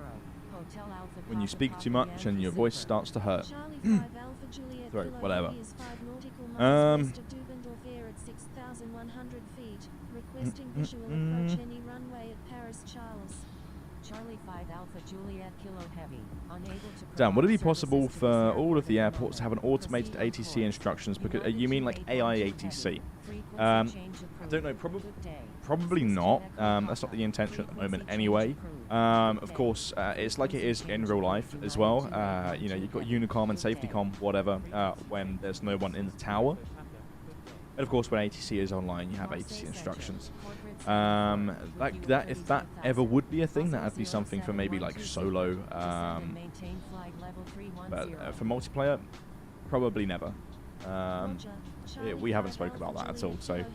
Hotel Alpha When you Papa speak Papa too much Yankee and your Super. voice starts to hurt. Charlie 5 Alpha Juliet Sorry, Kilo whatever. Heavy is 5 nautical miles west of Dubendorf Air at 6,100 feet. Requesting visual approach any runway at Paris Charles. Charlie 5 Alpha Juliet Kilo Heavy. Unable to Dan, would it be provide possible services to for the all of the Sarah airports to have an runway. automated Proceed ATC with instructions? course. Because you mean like AI ATC? Frequency I change approved. don't know. Good day. Probably Swiss not. 2 Echo That's not the Papa. intention at the moment Frequency anyway. change approved. Of course, it's like it is in real life as well. You know, you've got Unicom and SafetyCom, whatever, when there's no one in the tower. And of course, when ATC is online, you have ATC instructions. If that ever would be a thing, that would be something for maybe like solo. But for multiplayer, probably never. We haven't spoke about that at all. So.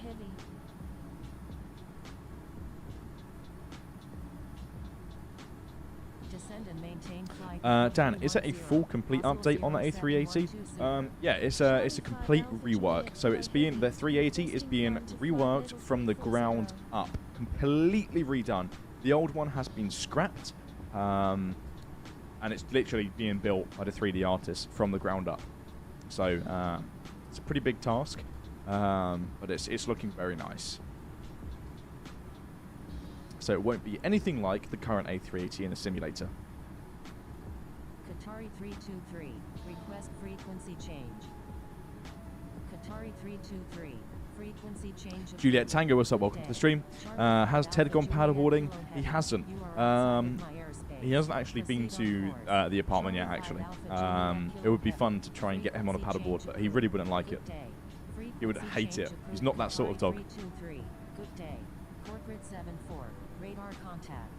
Dan, is it a full complete update on the A380? Yeah, it's a complete rework. So it's being the 380 is being reworked from the ground up, completely redone. The old one has been scrapped, and it's literally being built by the 3D artists from the ground up. So it's a pretty big task, but it's looking very nice. So it won't be anything like the current A380 in a simulator. Qatari 323, request frequency change. Qatari 323, frequency change. Juliet Tango, what's up? Welcome to the stream. Has Ted gone paddleboarding? He hasn't. He hasn't actually been to the apartment yet, actually. It would be fun to try and get him on a paddleboard, but he really wouldn't like it. He would hate it. He's not that sort of dog. Good day. Corporate 74, radar contact.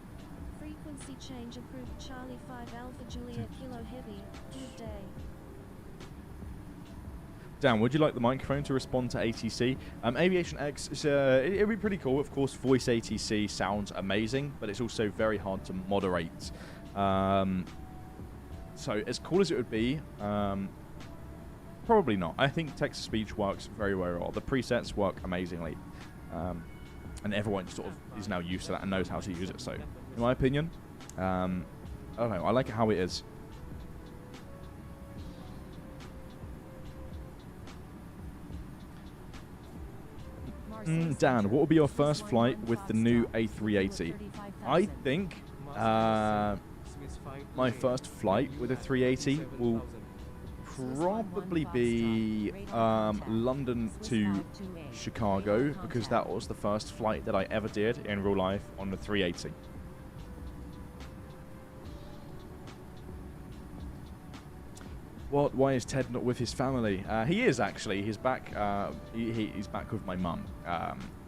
Frequency change approved. Charlie 5 Alpha Juliet Kilo Heavy. Good day. Dan, would you like the microphone to respond to ATC? Aviation X, it'd be pretty cool. Of course, voice ATC sounds amazing, but it's also very hard to moderate. So as cool as it would be, probably not. I think text-to-speech works very, very well. The presets work amazingly. And everyone sort of is now used to that and knows how to use it. So, in my opinion, I don't know. I like it how it is. Dan, what will be your first flight with the new A380? I think my first flight with a 380 will probably be London to Chicago, because that was the first flight that I ever did in real life on the 380. What? Why is Ted not with his family? He is actually. He's back. He's back with my mum.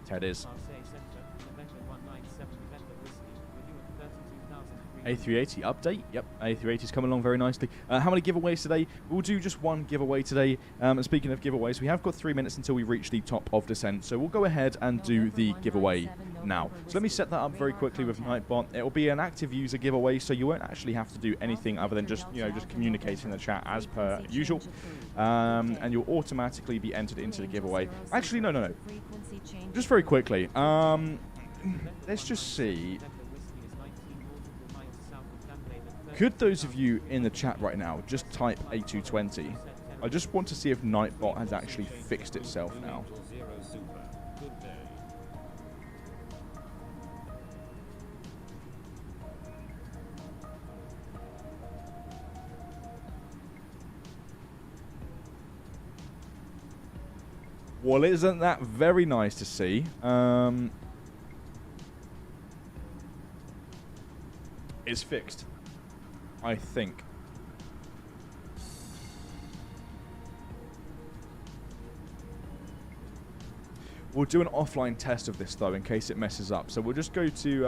Ted is. A380 update. Yep, A380 is coming along very nicely. How many giveaways today? We'll do just one giveaway today. And speaking of giveaways, we have got 3 minutes until we reach the top of descent. So we'll go ahead and do the giveaway now. So let me set that up very quickly with Nightbot. It will be an active user giveaway, so you won't actually have to do anything other than just, just communicating in the chat as per usual. And you'll automatically be entered into the giveaway. Actually, no. Just very quickly. Let's just see. Could those of you in the chat right now just type A220? I just want to see if Nightbot has actually fixed itself now. Well, isn't that very nice to see? It's fixed, I think. We'll do an offline test of this, though, in case it messes up. So we'll just go to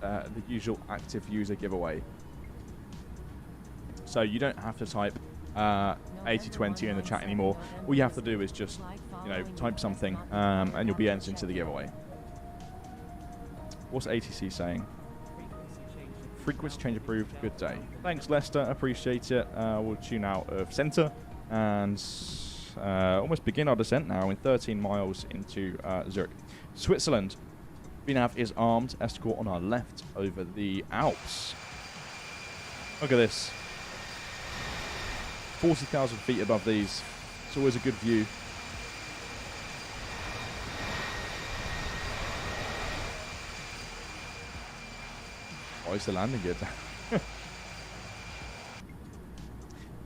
the usual active user giveaway. So you don't have to type 8020 in the chat anymore. All you have to do is just, type something, and you'll be entered into the giveaway. What's ATC saying? Frequency change approved. Good day. Thanks, Lester. Appreciate it. We'll tune out of center and almost begin our descent now in 13 miles into Zurich. Switzerland. VNAV is armed. Escort on our left over the Alps. Look at this. 40,000 feet above these. It's always a good view. Why is the landing good?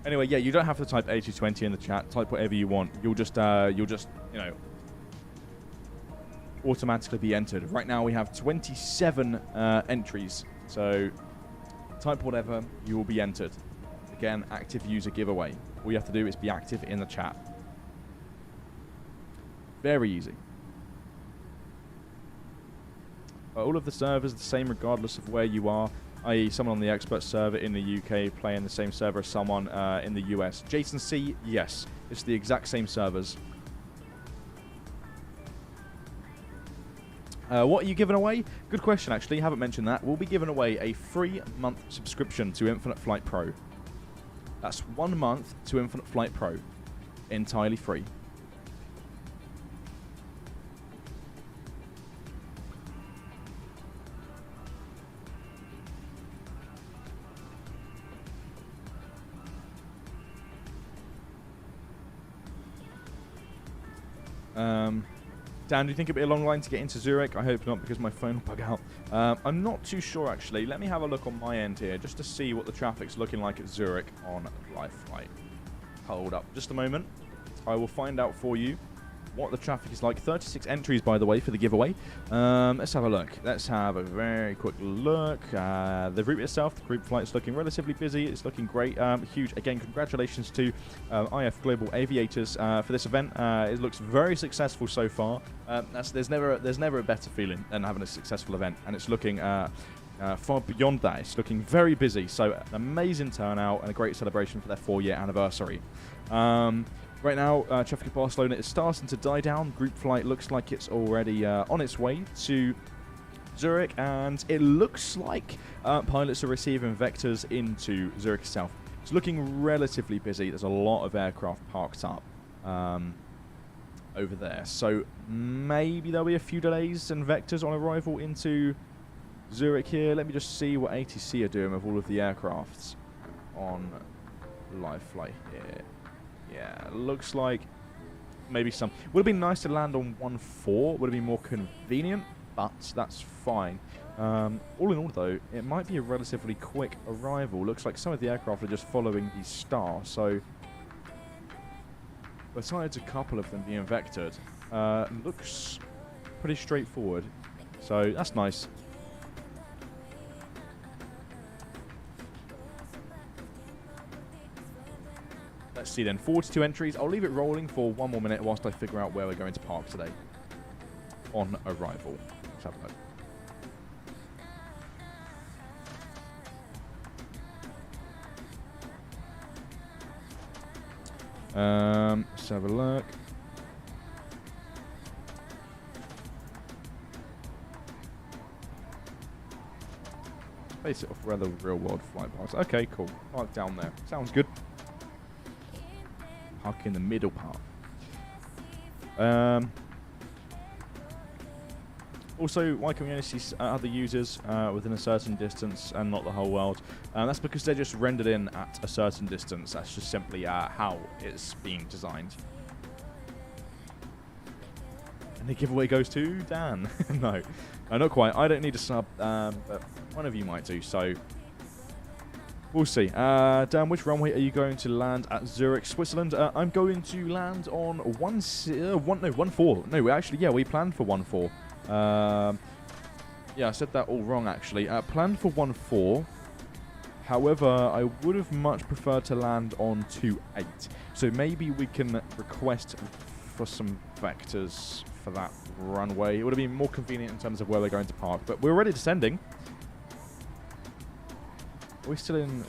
Anyway, yeah, you don't have to type A220 in the chat. Type whatever you want. You'll just automatically be entered. Right now we have 27 entries. So type whatever, you will be entered. Again, active user giveaway. All you have to do is be active in the chat. Very easy. All of the servers are the same regardless of where you are, i.e. someone on the expert server in the UK playing the same server as someone in the US. Jason C, yes. It's the exact same servers. What are you giving away? Good question, actually. Haven't mentioned that. We'll be giving away a 3-month subscription to Infinite Flight Pro. That's 1 month to Infinite Flight Pro. Entirely free. Dan, do you think it'll be a long line to get into Zurich? I hope not, because my phone will bug out. I'm not too sure, actually. Let me have a look on my end here, just to see what the traffic's looking like at Zurich on live flight. Hold up just a moment. I will find out for you what the traffic is like. 36 entries, by the way, for the giveaway. Let's have a look. Let's have a very quick look. The route itself, the group flight, is looking relatively busy. It's looking great. Huge. Again, congratulations to IF Global Aviators for this event. It looks very successful so far. There's never a better feeling than having a successful event, and it's looking far beyond that. It's looking very busy. So an amazing turnout and a great celebration for their 4-year anniversary. Right now, traffic at Barcelona is starting to die down. Group flight looks like it's already on its way to Zurich, and it looks like pilots are receiving vectors into Zurich itself. It's looking relatively busy. There's a lot of aircraft parked up over there, so maybe there'll be a few delays and vectors on arrival into Zurich here. Let me just see what ATC are doing with all of the aircrafts on live flight here. Yeah, looks like maybe some. Would have been nice to land on 1-4. Would have been more convenient, but that's fine. All in all, though, it might be a relatively quick arrival. Looks like some of the aircraft are just following the star. So, besides a couple of them being vectored, looks pretty straightforward. So that's nice. Let's see then, 42 entries. I'll leave it rolling for 1 more minute whilst I figure out where we're going to park today on arrival. Let's have a look. Let's have a look. Base it off where the real world flight paths. Okay, cool. Park down there. Sounds good. Park in the middle part. Also, why can we only see other users within a certain distance and not the whole world? That's because they're just rendered in at a certain distance. That's just simply how it's being designed. And the giveaway goes to Dan. No, not quite. I don't need a sub, but one of you might do, so we'll see. Dan, which runway are you going to land at Zurich, Switzerland? I'm going to land on 1-4. No, we planned for 1-4. Yeah, I said that all wrong, actually. Planned for 1-4. However, I would have much preferred to land on 2-8. So maybe we can request for some vectors for that runway. It would have been more convenient in terms of where we're going to park. But we're already descending. Are we still in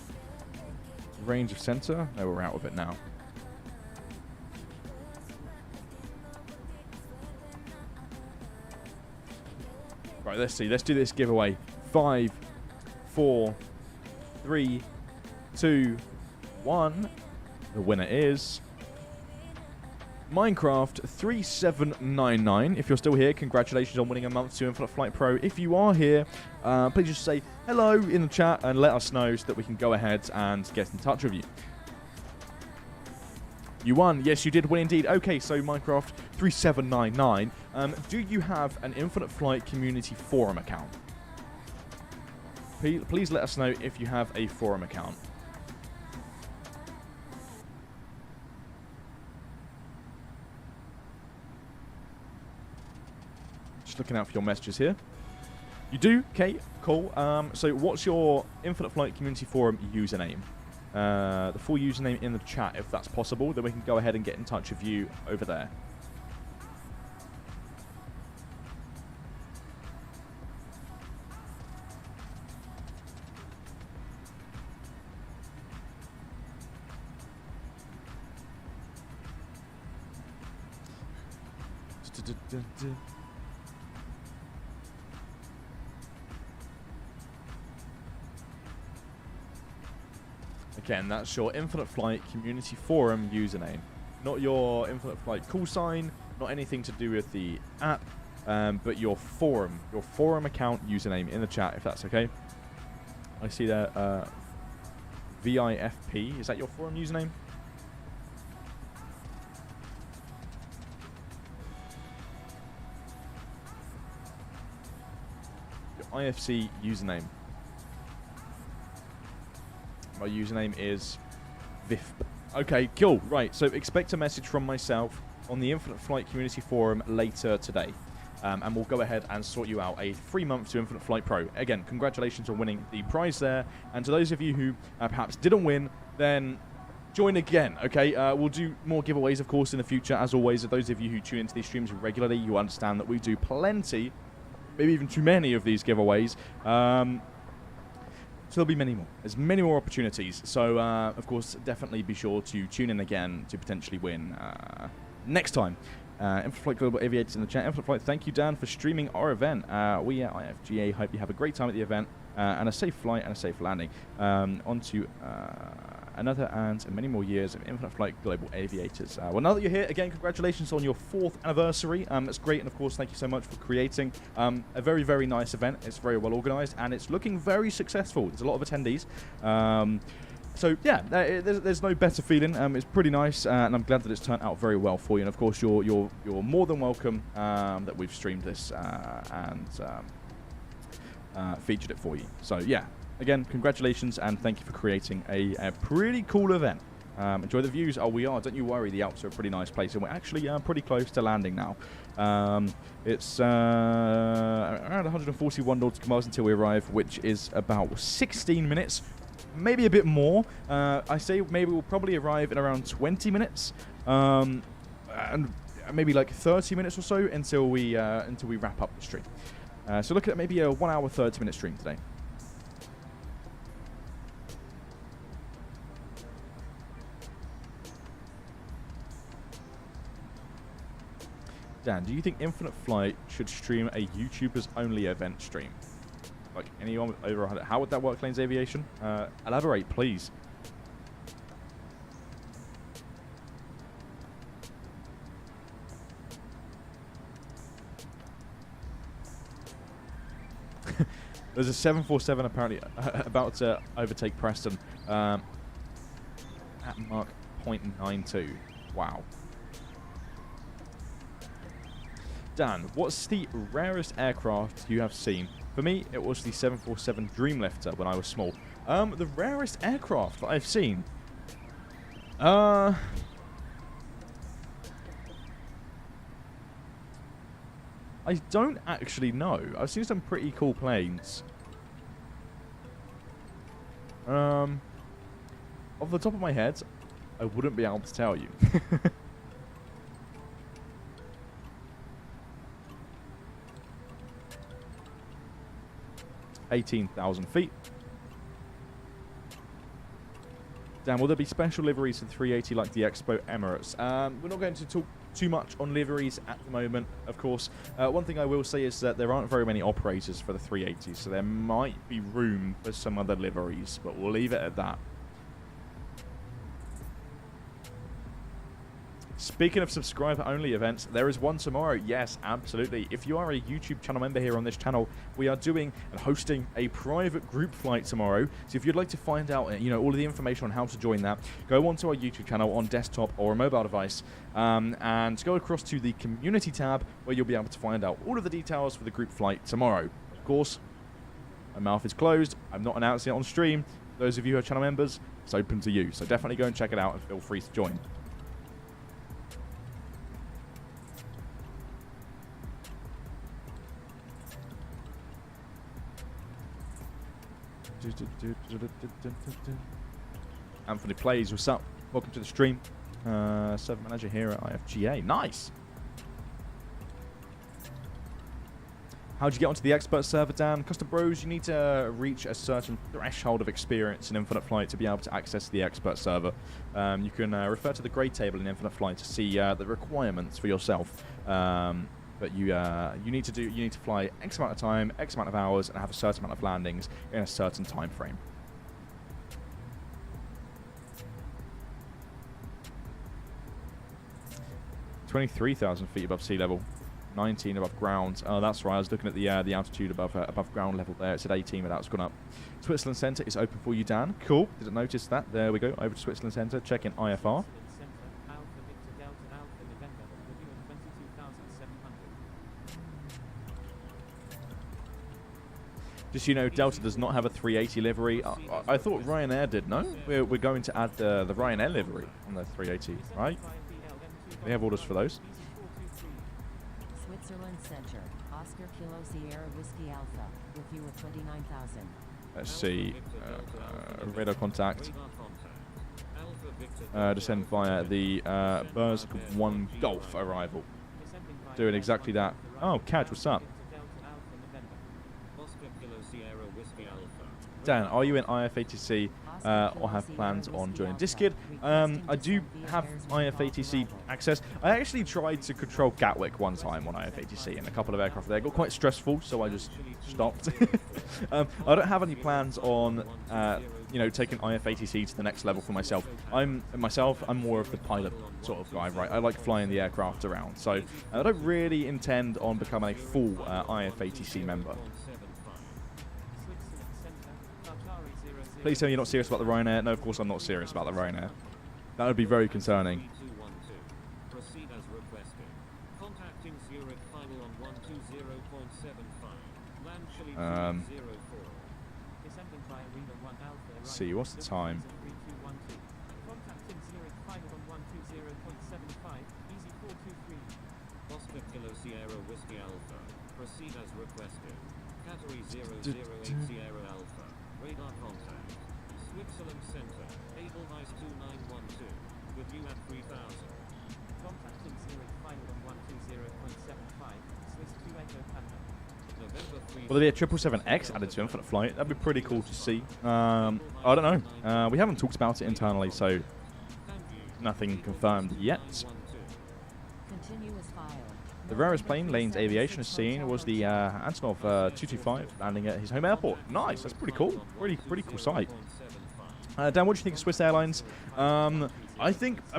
range of center? No, we're out of it now. Right, let's see. Let's do this giveaway. 5, 4, 3, 2, 1. The winner is Minecraft 3799. If you're still here, congratulations on winning a month to Infinite Flight Pro. If you are here, please just say hello in the chat and let us know so that we can go ahead and get in touch with you. You won. Yes, you did win indeed. Okay, so Minecraft 3799. Do you have an Infinite Flight community forum account? Please let us know if you have a forum account. Just looking out for your messages here. You do? Okay, cool. So what's your Infinite Flight community forum username? The full username in the chat, if that's possible, then we can go ahead and get in touch with you over there. Again, that's your Infinite Flight community forum username. Not your Infinite Flight call sign, not anything to do with the app, but your forum account username in the chat, if that's okay. I see there, VIFP, is that your forum username? Your IFC username. My username is VIF. Okay, cool. Right, so expect a message from myself on the Infinite Flight community forum later today. And we'll go ahead and sort you out a free month to Infinite Flight Pro. Again, congratulations on winning the prize there. And to those of you who perhaps didn't win, then join again, okay? We'll do more giveaways, of course, in the future. As always, for those of you who tune into these streams regularly, you understand that we do plenty, maybe even too many of these giveaways. So there'll be many more. There's many more opportunities. So, of course, definitely be sure to tune in again to potentially win next time. Infinite Flight Global Aviators in the chat. Infinite Flight, thank you, Dan, for streaming our event. We at IFGA hope you have a great time at the event and a safe flight and a safe landing. On to another and many more years of Infinite Flight Global Aviators. Well, now that you're here, again, congratulations on your 4th anniversary. That's great, and of course, thank you so much for creating a very, very nice event. It's very well organized, and it's looking very successful. There's a lot of attendees. So, yeah, there's no better feeling. It's pretty nice, and I'm glad that it's turned out very well for you. And, of course, you're more than welcome that we've streamed this and featured it for you. So, yeah. Again, congratulations, and thank you for creating a pretty cool event. Enjoy the views. Oh, we are. Don't you worry. The Alps are a pretty nice place, and we're actually pretty close to landing now. It's around 141 nautical miles until we arrive, which is about 16 minutes, maybe a bit more. I say maybe we'll probably arrive in around 20 minutes, and maybe like 30 minutes or so until we wrap up the stream. So look at maybe a 1 hour 30-minute stream today. Dan, do you think Infinite Flight should stream a YouTubers only event stream? Like anyone with over 100. How would that work, Lanes Aviation? Elaborate, please. There's a 747 apparently about to overtake Preston at Mach 0.92. Wow. Dan, what's the rarest aircraft you have seen? For me, it was the 747 Dreamlifter when I was small. The rarest aircraft that I've seen. I don't actually know. I've seen some pretty cool planes. Off the top of my head, I wouldn't be able to tell you. 18,000 feet. Dan, will there be special liveries for 380 like the Expo Emirates? We're not going to talk too much on liveries at the moment, of course. One thing I will say is that there aren't very many operators for the 380, so there might be room for some other liveries, but we'll leave it at that. Speaking of subscriber-only events, there is one tomorrow. Yes, absolutely. If you are a YouTube channel member here on this channel, we are doing and hosting a private group flight tomorrow. So if you'd like to find out, all of the information on how to join that, go onto our YouTube channel on desktop or a mobile device, and go across to the community tab where you'll be able to find out all of the details for the group flight tomorrow. Of course, my mouth is closed. I'm not announcing it on stream. Those of you who are channel members, it's open to you. So definitely go and check it out and feel free to join. Anthony Plays, what's up? Welcome to the stream. Server manager here at IFGA. Nice! How'd you get onto the expert server, Dan? Custom Bros, you need to reach a certain threshold of experience in Infinite Flight to be able to access the expert server. You can refer to the grade table in Infinite Flight to see the requirements for yourself. But you need to fly X amount of time, X amount of hours, and have a certain amount of landings in a certain time frame. $23,000 feet above sea level, 19 above ground. Oh, that's right. I was looking at the altitude above ground level there. It said 18, but that's gone up. Switzerland Centre is open for you, Dan. Cool. Didn't notice that. There we go. Over to Switzerland Centre. Check in IFR. Just so you know, Delta does not have a 380 livery. I thought Ryanair did, no? We're going to add the Ryanair livery on the 380, right? We have orders for those. Switzerland Center, Oscar Kilo Sierra Whiskey Alpha, with you at 29,000. Let's see. Radar contact. Descend via the Bursk 1 Golf arrival. Doing exactly that. Oh, Kaj, what's up? Dan, are you in IFATC or have plans on joining Discord? I do have IFATC access. I actually tried to control Gatwick one time on IFATC and a couple of aircraft there. It got quite stressful, so I just stopped. I don't have any plans on, taking IFATC to the next level for myself. I'm more of the pilot sort of guy, right? I like flying the aircraft around, so I don't really intend on becoming a full IFATC member. Please tell me you're not serious about the Ryanair. No, of course I'm not serious about the Ryanair. That would be very concerning. Let's see, what's the time? Oscar Kilo Sierra Whiskey Alpha. Proceed as requested. Category 008 Sierra Alpha. Radar contact. Switzerland Center. Edelweiss 2912. With you at 3000. Contacting Zurich final on 120.75. Swiss 2 Echo Papa. November 3. Will there be a 777X added to Infinite Flight? That'd be pretty cool to see. I don't know. We haven't talked about it internally, so nothing confirmed yet. Continuous file. The rarest plane Lane's aviation has seen was the Antonov 225 landing at his home airport. Nice, that's pretty cool. Pretty cool sight. Dan, what do you think of Swiss Airlines? I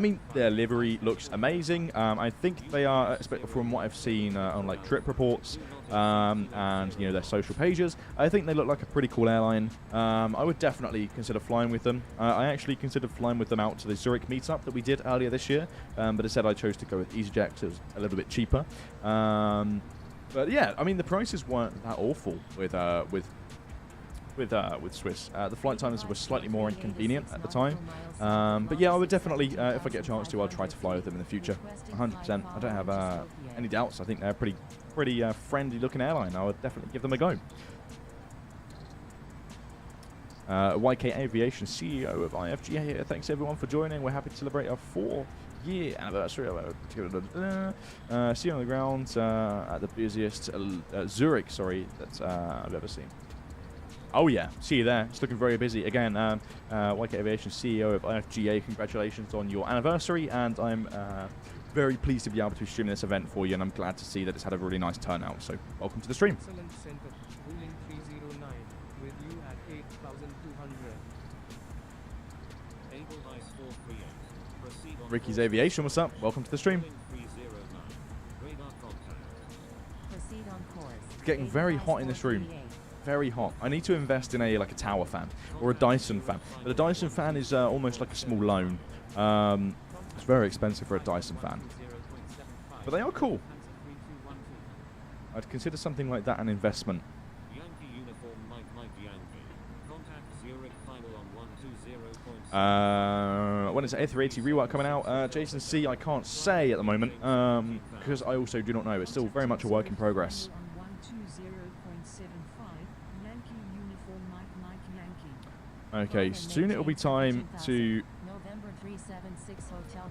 mean, their livery looks amazing. I think they are, from what I've seen on like trip reports and their social pages, I think they look like a pretty cool airline. I would definitely consider flying with them. I actually considered flying with them out to the Zurich meetup that we did earlier this year, but instead I chose to go with EasyJet because it was a little bit cheaper. But yeah, I mean, the prices weren't that awful with Swiss. The flight times were slightly more inconvenient at the time. But yeah, I would definitely, if I get a chance to, I'll try to fly with them in the future. 100%. I don't have any doubts. I think they're a pretty friendly looking airline. I would definitely give them a go. YK Aviation, CEO of IFGA here. Thanks everyone for joining. We're happy to celebrate our 4-year anniversary of our see you on the ground at the busiest Zurich, that I've ever seen. Oh yeah, see you there. It's looking very busy. Again, YK Aviation, CEO of IFGA, congratulations on your anniversary, and I'm very pleased to be able to stream this event for you, and I'm glad to see that it's had a really nice turnout. So welcome to the stream. Excellent center, ruling 309, with you at 8,200. Ricky's Aviation, what's up? Welcome to the stream. Proceed on course. It's getting very hot in this room. Very hot. I need to invest in a tower fan or a Dyson fan. But a Dyson fan is almost like a small loan. It's very expensive for a Dyson fan, but they are cool. I'd consider something like that an investment. When is A380 rework coming out? Jason C, I can't say at the moment because I also do not know. It's still very much a work in progress. Okay, soon it'll be time to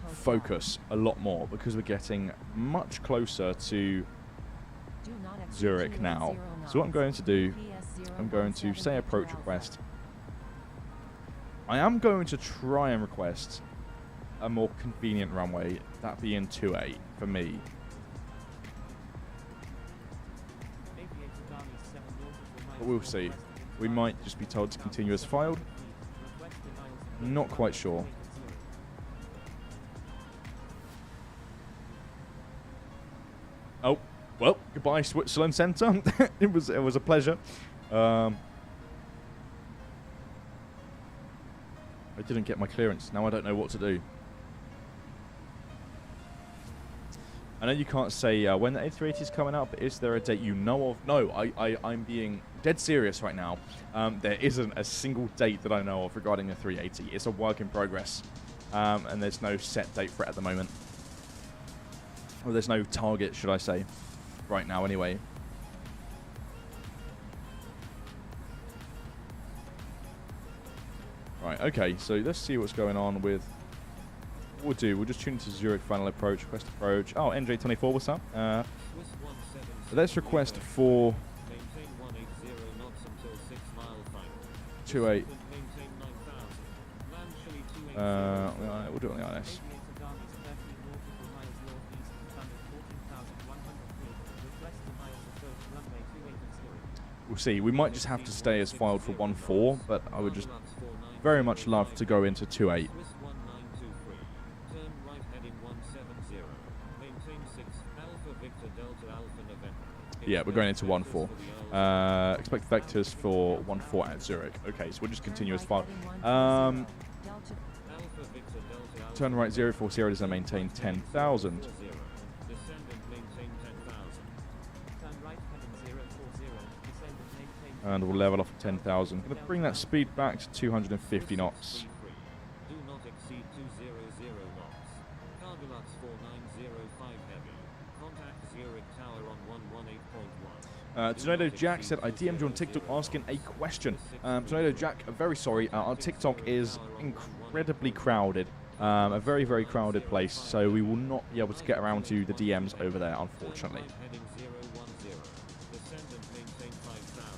focus a lot more because we're getting much closer to Zurich now. So what I'm going to do, I'm going to say approach request. I am going to try and request a more convenient runway, that being 2-8 for me. But we'll see. We might just be told to continue as filed. Not quite sure. Oh, well, goodbye Switzerland Centre. it was a pleasure. I didn't get my clearance. Now I don't know what to do. I know you can't say when the A380 is coming up. Is there a date you know of? No, I'm being dead serious right now. There isn't a single date that I know of regarding the 380. It's a work in progress, and there's no set date for it at the moment. Or there's no target, should I say, right now anyway. Right, okay, so let's see what's going on with... We'll just tune into Zurich final approach, request approach. Oh, NJ24, what's up? Let's request for 2-8. We'll do it on the IS. We'll see. We might just have to stay as filed for 1-4, but I would just very much love to go into 2-8. Yeah, we're going into 1-4. Expect vectors for 1-4 at Zurich. Okay, so we'll just continue as far. Turn right 040 does not maintain 10,000. And we'll level off at 10,000. Going to bring that speed back to 250 knots. Do not exceed 200 knots. Cargolux 4905 heavy. Contact Zurich Tower on 118.1. Tornado Jack said, I DM'd you on TikTok asking a question. Tornado Jack, very sorry. Our TikTok is incredibly crowded. A very, very crowded place. So we will not be able to get around to the DMs over there, unfortunately.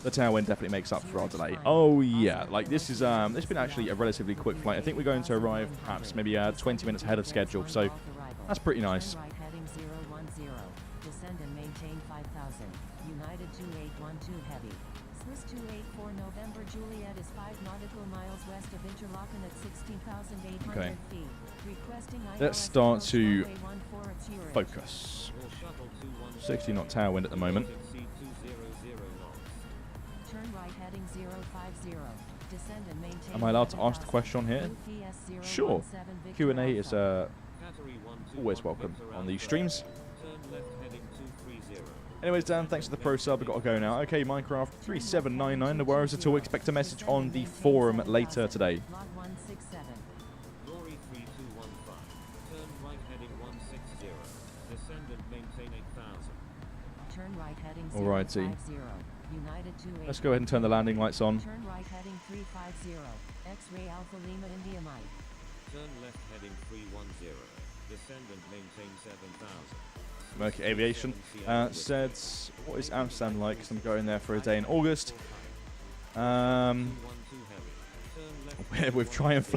The tailwind definitely makes up for our delay. Oh yeah, like this is this has been actually a relatively quick flight. I think we're going to arrive perhaps maybe 20 minutes ahead of schedule, so that's pretty nice. maintain 5000. United 2812 Heavy. Swiss 284 November Juliet is 5 nautical miles west of Interlaken at 16,800 Okay. feet. Requesting Let's ILS start approach to runway 14 at Zurich. focus. All shuttle 210. 60 knot tailwind at the moment. Exceed 200 knots. Turn right heading 050. Descend and maintain. Am I allowed to ask the 11,000. question here? UPS Sure. 017 Victor Q&A is Alpha. Category 121 always welcome Victor on these Alpha. streams. Turn left heading 230. Anyways, Dan, thanks for the pro sub. I've got to go now. Okay, Minecraft 3799. No worries at all. Expect a message on the forum later today. Log 167. Glory 3215. Turn right heading 160. Descend and maintain 8000. Turn right heading Alrighty. 050. United 28. Let's go ahead and turn the landing lights on. Turn right heading 350. X-ray Alpha Lima India Mike. Turn left heading 310. Descend and maintain 7000. Mercury Aviation said, what is Amsterdam like? 'Cause I'm going there for a day in August. We've tried and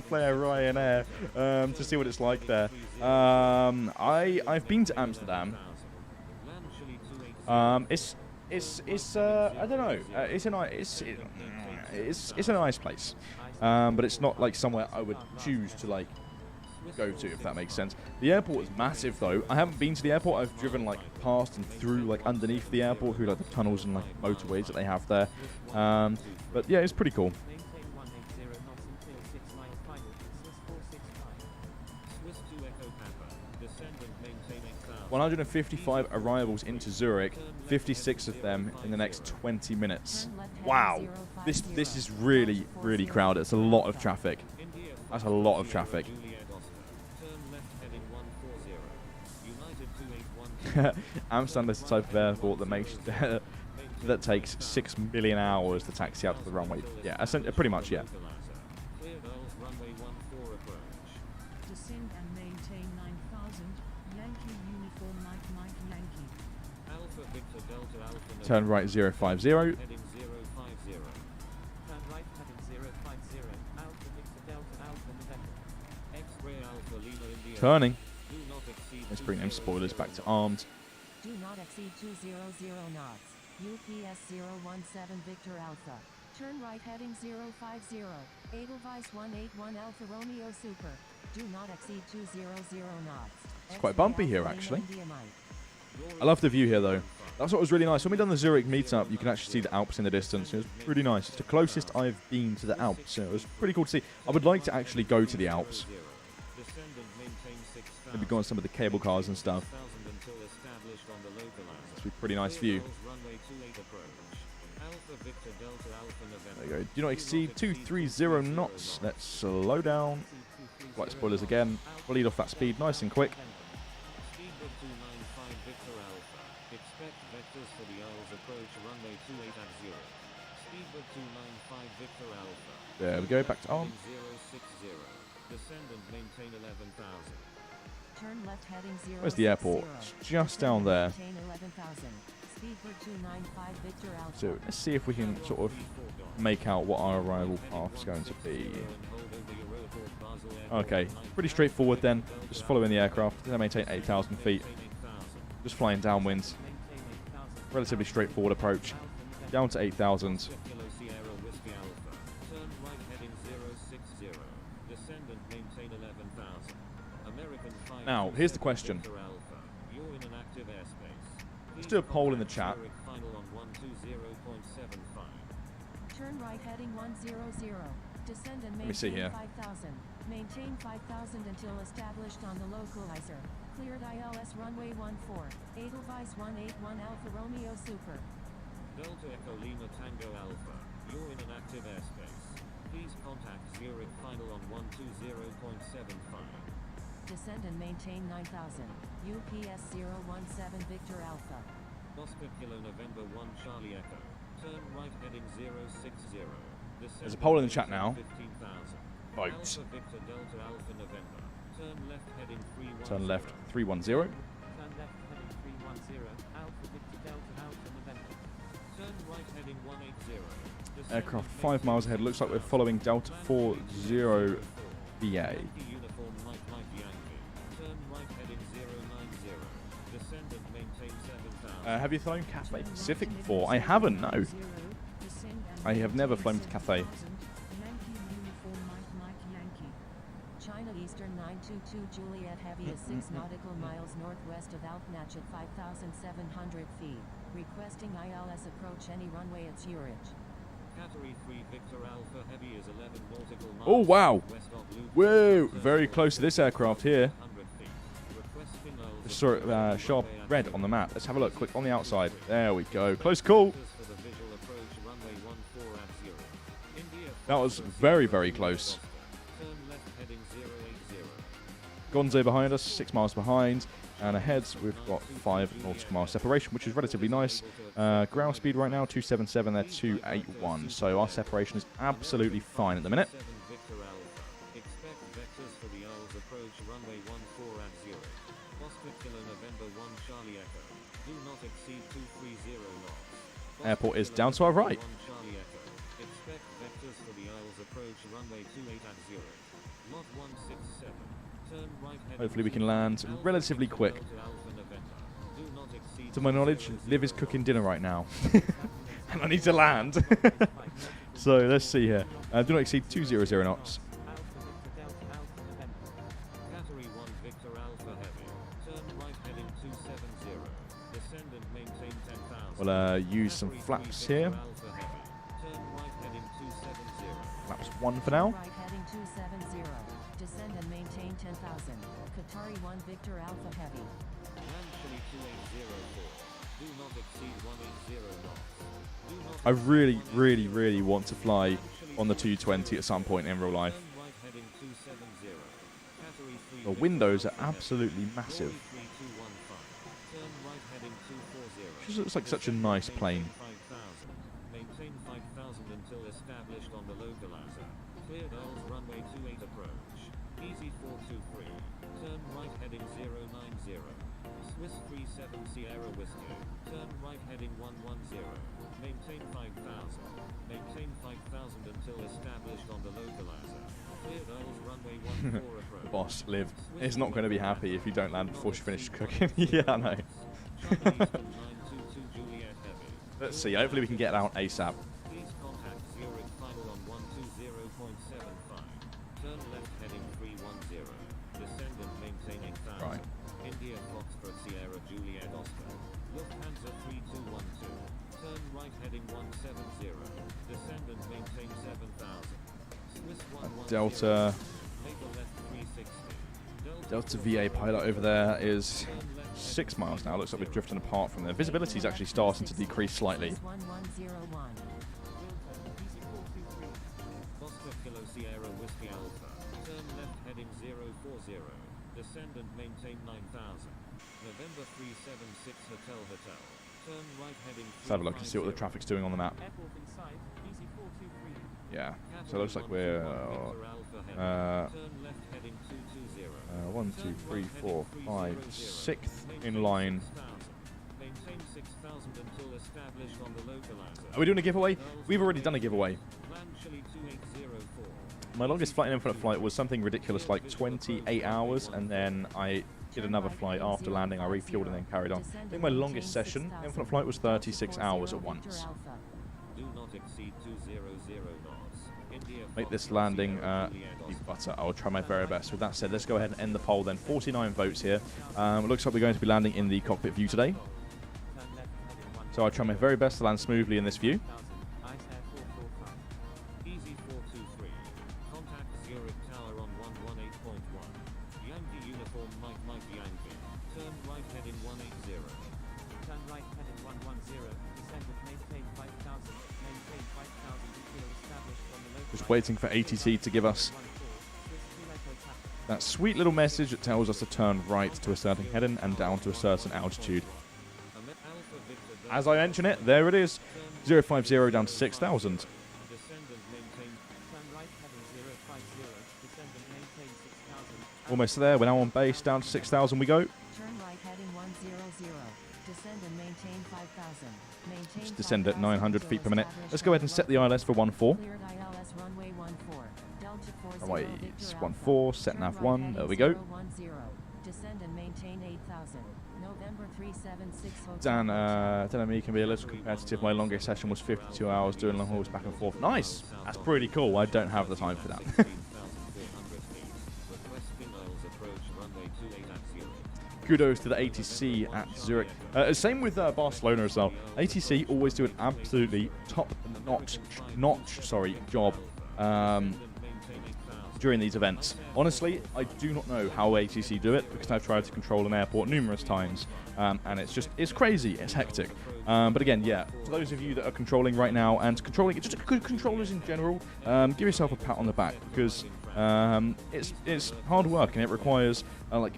flare Ryanair to see what it's like there. I've been to Amsterdam. It's I don't know. It's a nice place, but it's not like somewhere I would choose to like go to, if that makes sense. The airport is massive though. I haven't been to the airport. I've driven like past and through like underneath the airport, through like the tunnels and like motorways that they have there. But yeah, it's pretty cool. Maintain 180 knots until 6 miles final. Swiss 465. Swiss 2 Echo Papa. Descend and maintain 8000. 155 arrivals into Zurich, 56 of them in the next 20 minutes. Wow, this is really crowded. It's a lot of traffic. India That's a lot of traffic. Juliet Oscar. Turn left heading 140. United 281. Amsterdam is the type of airport that makes that takes 6 million hours to taxi out to the runway. Yeah, pretty much, yeah. Clear Earls runway 14 approach. Descend and maintain 9,000. Yankee uniform Mike Yankee. Alpha Victor Delta Alpha Turn right 050. heading 050. Turn right heading 050. Alpha Victor Delta Alpha November. X-ray Alpha Lima India. Turning. Do not exceed Let's bring them 200 spoilers back to armed. Do not exceed 200 knots. UPS 017 Victor Alpha. Turn right heading 050. Edelweiss 181 Alpha Romeo Super. Do not exceed 200 knots. It's quite bumpy here, X-ray Alpha actually. Lima India Mike. I love the view here, though. That's what was really nice. When we done the Zurich meetup, you can actually see the Alps in the distance. It was really nice. It's the closest I've been to the Alps. So it was pretty cool to see. I would like to actually go to the Alps. Descend and maintain 6000. Maybe go on some of the cable cars and stuff. 1000 until established on the localizer. It's a pretty nice Clear view. Earls runway 28 approach. Alpha Victor Delta Alpha November. There you go. Do not exceed 230 knots. Let's slow down. White spoilers again. We'll lead off that speed nice and quick. Speedbook 295 Victor Alpha. Expect vectors for the Earls approach runway 28 at Zurich. Speedbook 295 Victor Alpha. There we go. Back to arm. Heading 060. Descend and maintain 11,000. Turn left heading 060. Where's the airport? It's just down there. Maintain 11,000. Speedbird 295 Victor Alpha. So let's see if we can sort of make out what our arrival path is going to be. Okay, pretty straightforward then. Just following the aircraft. They maintain 8,000 feet. Just flying downwind. Relatively straightforward approach. Down to 8,000. Kilo Sierra Whiskey Alpha. Turn right heading 060. Descend and maintain 11,000. American 5 Now, here's the question. Victor Alpha. You're in an active airspace. Let's do a poll in the chat. Zurich final on 120.75. Turn right heading 100. Descend and Let me see maintain here. 5,000. Maintain 5,000 until established on the localizer. Cleared ILS runway 14. Edelweiss 181 Alpha Romeo Super. Delta Echo Lima Tango Alpha. You're in an active airspace. Please contact Zurich final on 120.75. Descend and maintain 9,000. UPS 017 Victor Alpha. Oscar Kilo November 1 Charlie Echo. Turn right heading 060. There's a poll in the chat now. 15,000. Vote. Alpha Victor Delta Alpha November. Turn left heading 310. Turn left 310. Turn left heading 310. Alpha Victor Delta Alpha November. Turn right heading 180. Descend Aircraft and 5 miles ahead. Looks like we're following Delta 40 VA. Yankee uniform Mike Yankee. Turn right heading 090. Descend and and maintain 7,000. Have you flown Cathay Pacific before? I haven't, no. I have never flown to Cathay. China Eastern 922 Juliet Heavy is 6 nautical miles northwest of 𝗖𝗛𝗡𝗡𝗟 at 5,700 feet. Requesting ILS approach any runway at 𝗠𝗘𝗠𝗡𝗟. Category 3 Victor Alpha Heavy is 11 nautical miles. Oh, wow. west of Loop. Whoa, very close to this aircraft here. 100 feet. Requesting ILS Just saw it approach sharp runway red at on the map. Let's have a look quick on the outside. There we go. Close call. for the visual approach runway 14 at Zurich. India That was Foxtrot very, Sierra very Juliet close. Oscar. Turn left heading 080. Gonzo behind us, 6 miles behind. And ahead, we've got 5 nautical mile separation, which is relatively nice. Ground speed right now, 277, they're 281. So our separation is absolutely fine at the minute. 7 Victor Alpha. Expect vectors for the ILS approach runway 14 at Zurich. Oscar Kilo November 1 Charlie Echo. Do not exceed 230 knots. Airport is down to our right. 1 Charlie Echo. Expect vectors for the ILS approach runway 28 at Zurich. Lot 167. Turn right heading Hopefully we can to land Alpha relatively Victor quick. Delta Alpha November. Do not exceed To my knowledge, 200 Liv is cooking dinner right now. And I need to land. So let's see here. Do not exceed 200 knots. Alpha Victor Delta Alpha November. Category 1 Victor Alpha Heavy. Turn right heading 270. Descend and maintain 10,000. We'll use some Category 3 flaps Victor here. Alpha Heavy. Turn right heading 270. Flaps 1 for now. Right heading 270. Descend and maintain 10,000. Qatari 1 Victor Alpha Heavy. Land Chile 2804. Do not exceed 180 knots. Do not I really, really, really want to fly on the 220 at some point in real life. Turn right heading 270. Category 3 The Victor windows are Alpha Heavy. absolutely massive. Glory 3215. Turn right heading 240. Just looks like such a nice plane. Maintain 5,000 until established on the localizer. Cleared ILS runway 28 approach. Easy 423. Turn right heading 090. Swiss 37 Sierra Whiskey. Turn right heading 110. Maintain 5,000. Maintain 5,000 until established on the localizer. Cleared ILS runway 14 approach. The boss, Liv, is not going to be happy if you don't land before she finishes cooking. Yeah, I know. China Eastern 922 Juliet Heavy. Let's see. Hopefully we can get out ASAP. Please contact Zurich final on 120.75. Turn left heading 310. Descend and maintain 8,000. Right. India Foxtrot Sierra Juliet Oscar. Lufthansa 3212. Turn right heading 170. Descend and maintain 7,000. Swiss 110. Delta Maple left 360. Delta VA pilot over there is Turn left 6 miles now. Looks like we're drifting apart from there. Visibility is actually starting to decrease slightly. 1101. Easy 423. Oscar Kilo Sierra Whiskey Alpha. Turn left heading 040. Descend and maintain 9,000. November 376 Hotel Hotel. Turn right heading 350. Let's have a look and see what the traffic's doing on the map. Airport inside. Easy 423. Yeah. So it looks like we're Turn left heading 220. 1, 2, 3, 4, 5, 6th in line. Maintain 6,000 until established on the localizer. Are we doing a giveaway? We've already done a giveaway. Land Chile 2804. My longest flight in infinite flight was something ridiculous like 28 hours, and then I did another flight after landing. I refueled and then carried on. I think my longest session in infinite flight was 36 hours at once. Do not exceed 200 knots. India Make this Foxtrot landing Sierra Juliet be Oscar. butter. I'll try my very best. With that said, let's go ahead and end the poll then. 49 votes here. It looks like we're going to be landing in the cockpit view today. Turn left heading 1. So I'll try my very best to land smoothly in this view. 1000. Ice Air 445. Easy 423. Contact Zurich Tower on 118.1. Yankee uniform Mike Yankee. Turn right heading 180. Turn right heading 110. Descend and maintain 5,000. Maintain 5,000 until established on the local. Just waiting for ATC to give us that sweet little message that tells us to turn right to a certain heading and down to a certain altitude. Alpha Victor As I mention it, there it is. 050 down to 6,000. Descend and maintain. Turn right heading 050. Descend and maintain 6,000. Almost there. We're now on base. Down to 6,000 we go. Turn right heading 100. Descend and maintain 5,000. Maintain Just descend at 5,000 900 until feet per minute. established Let's go ahead and set the ILS for 14. Cleared ILS runway 14. Delta 40 Runway Victor is Alpha. 14, set Turn nav right 1. heading There we go. 010. Descend and maintain 8,000. November 376 Hotel. Dan and me can be a little competitive. My longest session was 52 hours doing long hauls back and forth. Nice. That's pretty cool. I don't have the time for that. Kudos to the ATC at Zurich. Same with Barcelona as well. ATC always do an absolutely top-notch job during these events. Honestly, I do not know how ATC do it because I've tried to control an airport numerous times, and it's crazy, it's hectic. But again, yeah, for those of you that are controlling right now and controlling, just good controllers in general, give yourself a pat on the back because it's hard work and it requires like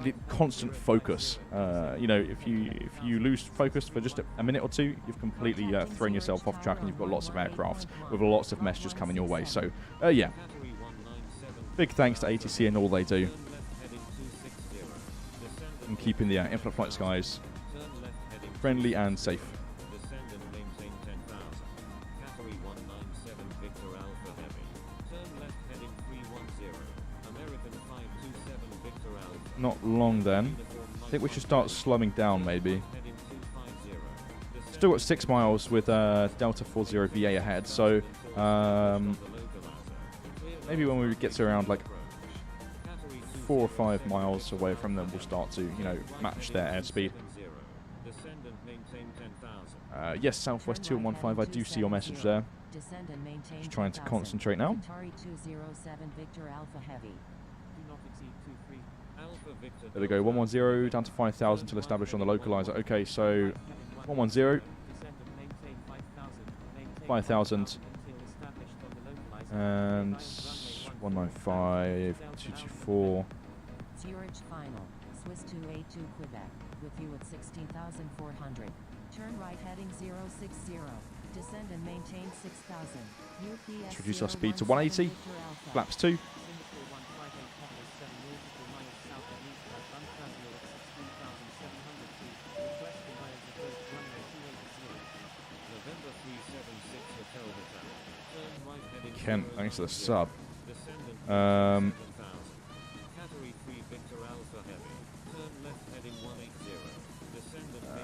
the constant focus. You know, if you lose focus for just a minute or two, you've completely thrown yourself off track, and you've got lots of aircraft with lots of messages coming your way. So yeah, big thanks to ATC and all they do in keeping the in-flight flight skies friendly and safe. Not long then. I think we should start slowing down maybe. Still got 6 miles with Delta 40 VA ahead, so maybe when we get to around like 4 or 5 miles away from them, we'll start to, you know, match their airspeed. Yes, Southwest 2115, I do see your message there. Just trying to concentrate now. There we go, 110 down to 5,000 till established on the localizer. Okay, so 110, 5,000, and 195, 224. Zurich final, Swiss 282 Quebec, with you at 16,400. Turn right heading 060. Descend and maintain 6,000. Let's reduce our speed to 180. Flaps 2. Kent, thanks to the sub.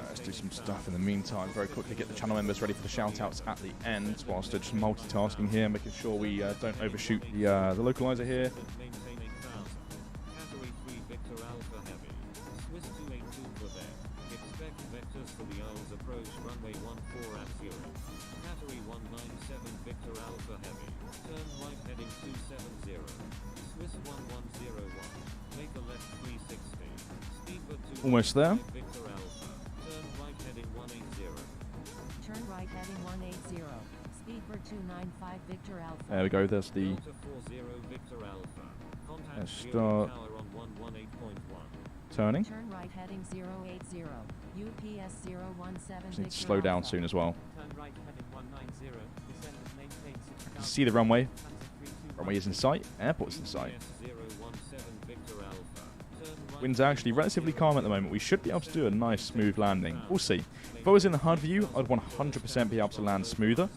Let's do some stuff in the meantime. Very quickly get the channel members ready for the shoutouts at the end, whilst they're just multitasking here, making sure we don't overshoot the localizer here. Almost there. Turn right heading 180. Speedbird 295 Victor Alpha. There we go, there's the let's start turning. Turn right heading 080. UPS 017 Just need to slow down soon as well. Turn right heading 190. Descend and maintain 6,000. I can see the runway. Runway is in sight. Airport's in sight. Winds are actually relatively calm at the moment. We should be able to do a nice smooth landing. We'll see. If I was in the HUD view, I'd 100% be able to land smoother.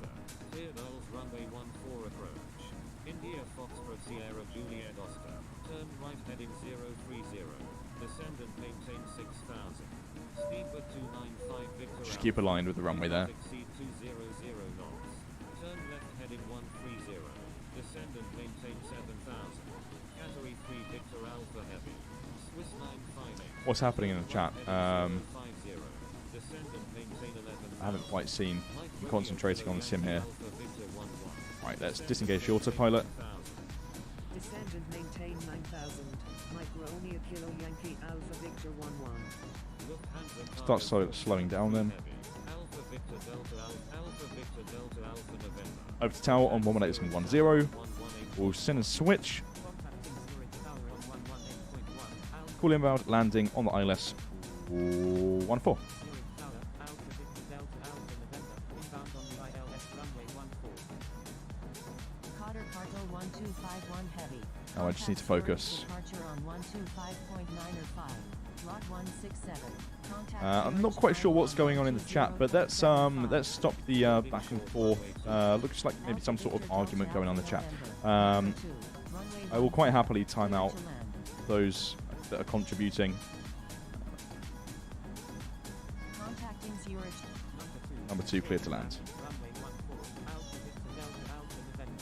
Just keep aligned with the runway there. What's happening in the chat? I haven't quite seen. I'm concentrating on the sim here. Right, let's disengage the autopilot. Descend and maintain 9,000. Mike Romeo Kilo Yankee Alpha Victor 11. Start slowing down then. Over to tower on 118.10. We'll send a switch. Call inbound, landing on the ILS 14. Now I just need to focus. I'm not quite sure what's going on in the chat, but let's stop the back and forth. Looks like maybe some sort of argument going on in the chat. I will quite happily time out those that are contributing. Contacting Zurich. Number 2 cleared to land. Runway 14, Alpha Victor Delta Alpha November.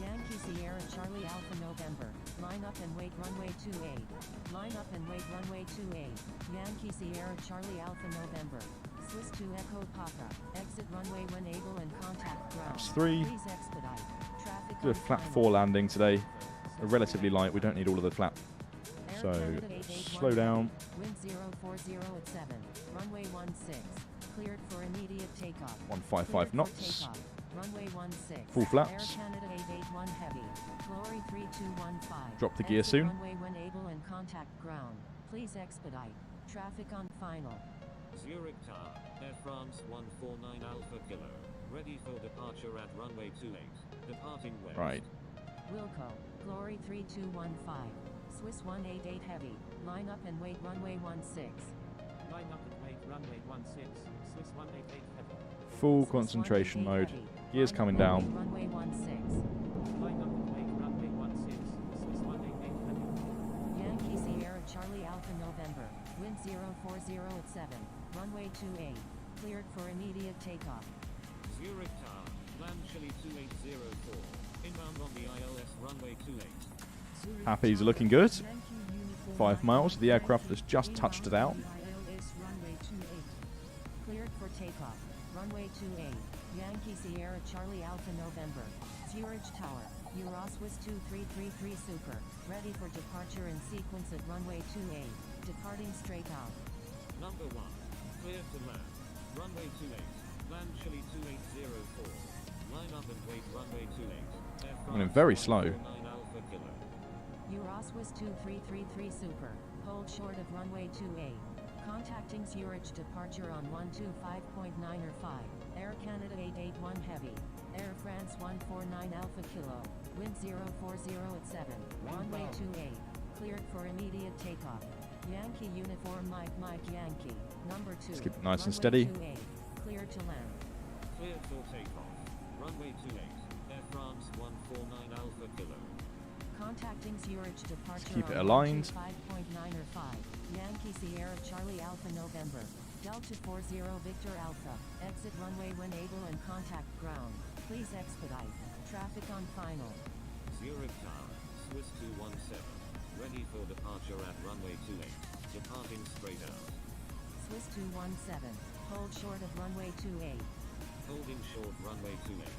Yankee Sierra Charlie Alpha November. Line up and wait runway 28. Line up and wait runway 28. Yankee Sierra Charlie Alpha November. Swiss 2 Echo Papa. Exit runway when able and contact ground. That's 3. Please expedite. Traffic Do a on flap final. 4 landing today. Relatively light. We don't need all of the flap. Air So Canada 881 slow down. Wind 040 at 7. Runway 16. Cleared for immediate takeoff. 155 Cleared for knots. takeoff. Runway 16. Full flaps. Air Canada 881 heavy. Glory 3215. Drop the gear Exit soon. Runway when able and contact ground. Please expedite. Traffic on final. Zurich Tower, Air France 149 Alpha Kilo. Ready for departure at runway 28. Departing west. Right. Wilco. Glory 3215. Swiss 188 heavy. Line up and wait runway 16. Line up and wait runway 16, Swiss 188 heavy. Full Swiss concentration 188 mode. heavy. Gears Line up coming and down. wait Runway 16. Line up and wait runway 16, Swiss 188 heavy. Yankee Sierra Charlie Alpha November. Wind 040 at 7. Runway 28. Cleared for immediate takeoff. Zurich Tower, land Chile 2804. Inbound on the ILS runway 28. Zurich Happy's Tower, looking good. Yankee uniform 5 miles. The Yankee, aircraft has just touched it out. ILS runway 28. Cleared for takeoff. Runway 28. Yankee Sierra Charlie Alpha November. Zurich Tower. Euroswiss 2333 Super. Ready for departure in sequence at runway 28. Departing straight out. Number 1. Clear to land. Runway 28. Land Chile 2804. Line up and wait runway 28. Air I mean, France very slow. 149 Alpha Kilo. Euroswiss 2333 Super. Hold short of runway 28. Contacting Zurich departure on 125.9 or 5. Air Canada 881 Heavy. Air France 149 Alpha Kilo. Wind 040 at 7. Runway 28. Cleared for immediate takeoff. Yankee uniform Mike Yankee. Number 2. Let's keep it nice and Runway steady. 28. Clear to land. Clear for takeoff. Runway 28. Air France 149 Alpha Kilo. Contacting Zurich departure keep it on aligned. 5.9 or 5. Yankee Sierra Charlie Alpha November. Delta 40 Victor Alpha. Exit runway when able and contact ground. Please expedite. Traffic on final. Zurich Tower, Swiss 217. Ready for departure at runway 28. Departing straight out. Swiss 217. Hold short of runway 28. Holding short runway 28.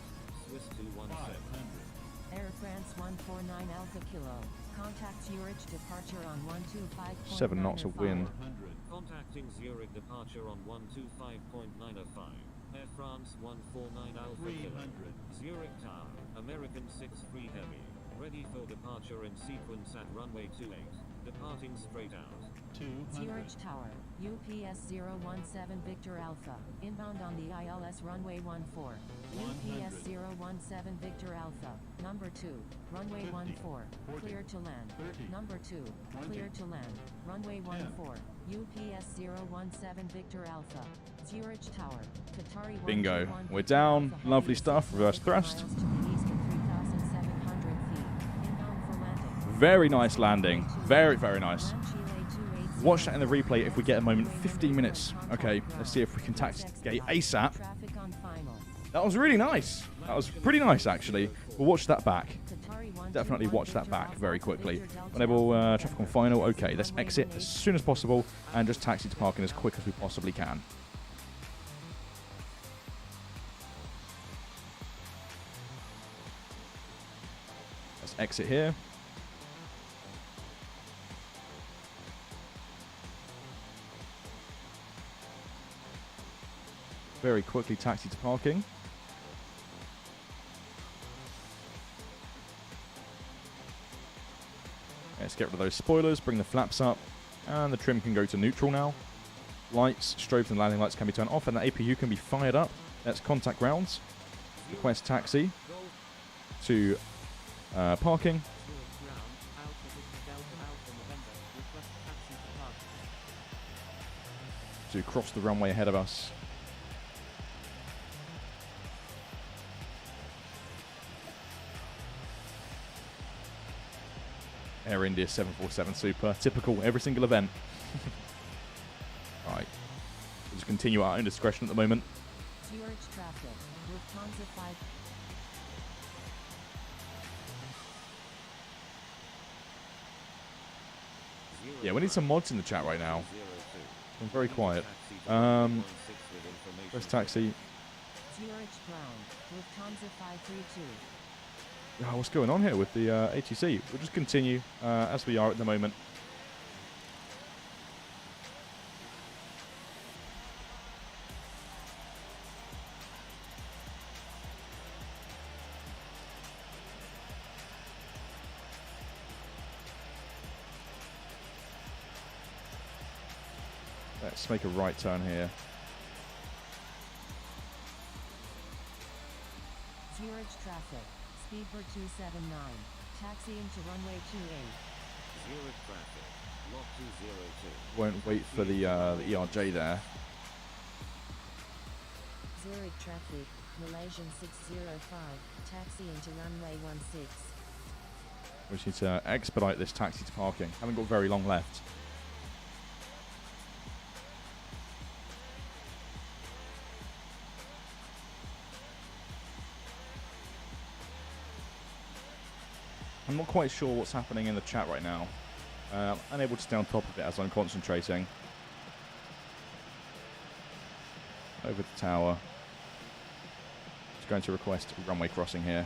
Swiss 217. Air France 149 Alpha Kilo. Contact Zurich departure on 125.9 7 knots or of 5. wind. Contacting Zurich departure on 125.905. Air France 149 Alpha Kilo. Zurich Tower, American 63 Heavy. Ready for departure in sequence at runway 28. Departing straight out. Zurich Tower, UPS 017 Victor Alpha. Inbound on the ILS runway 14. UPS 017 Victor Alpha. Number 2. Runway 14. Clear to land. Number 2. Clear to land. Runway 14. UPS 017 Victor Alpha. Zurich Tower. Qatari Bingo. 121 We're down. Alpha Heavy. Lovely stuff. Reverse 50 thrust. miles to the east at 3,700 feet. Inbound for landing. Very nice landing. Very, very nice. Land Chile 280. Watch that in the replay if we get a moment. 15 minutes. Okay, let's see if we can taxi gate ASAP. Traffic on final. That was really nice. That was pretty nice, actually. We'll watch that back. Qatari 121 Definitely watch that Victor back Alpha very to quickly. Victor Delta Enable Alpha. traffic on final. Okay, let's exit as soon as possible and just taxi to parking as quick as we possibly can. Let's exit here. Very quickly taxi to parking. Let's get rid of those spoilers, bring the flaps up, and the trim can go to neutral now. Lights, strobes and landing lights can be turned off, and the APU can be fired up. Let's contact grounds. Request taxi to parking. Zurich ground, Alpha Victor Delta Alpha November. Request taxi to park. To cross the runway ahead of us. Air India 747 Super. Typical, every single event. Right. We'll just continue our indiscretion at the moment. Zurich traffic. Lufthansa 5. Yeah, we need some mods in the chat right now. I'm very quiet. Where's taxi? Zurich ground. Lufthansa 532. Oh, what's going on here with the ATC? We'll just continue as we are at the moment. Let's make a right turn here. Zurich traffic. Speedbird 279. Taxiing to runway 28. Zurich traffic. Lot 202. Won't wait for the ERJ there. Zurich traffic, Malaysian 605, taxiing to runway 16. We just need to expedite this taxi to parking. Haven't got very long left. I'm not quite sure what's happening in the chat right now. Unable to stay on top of it as I'm concentrating. Over the tower. Just going to request a runway crossing here.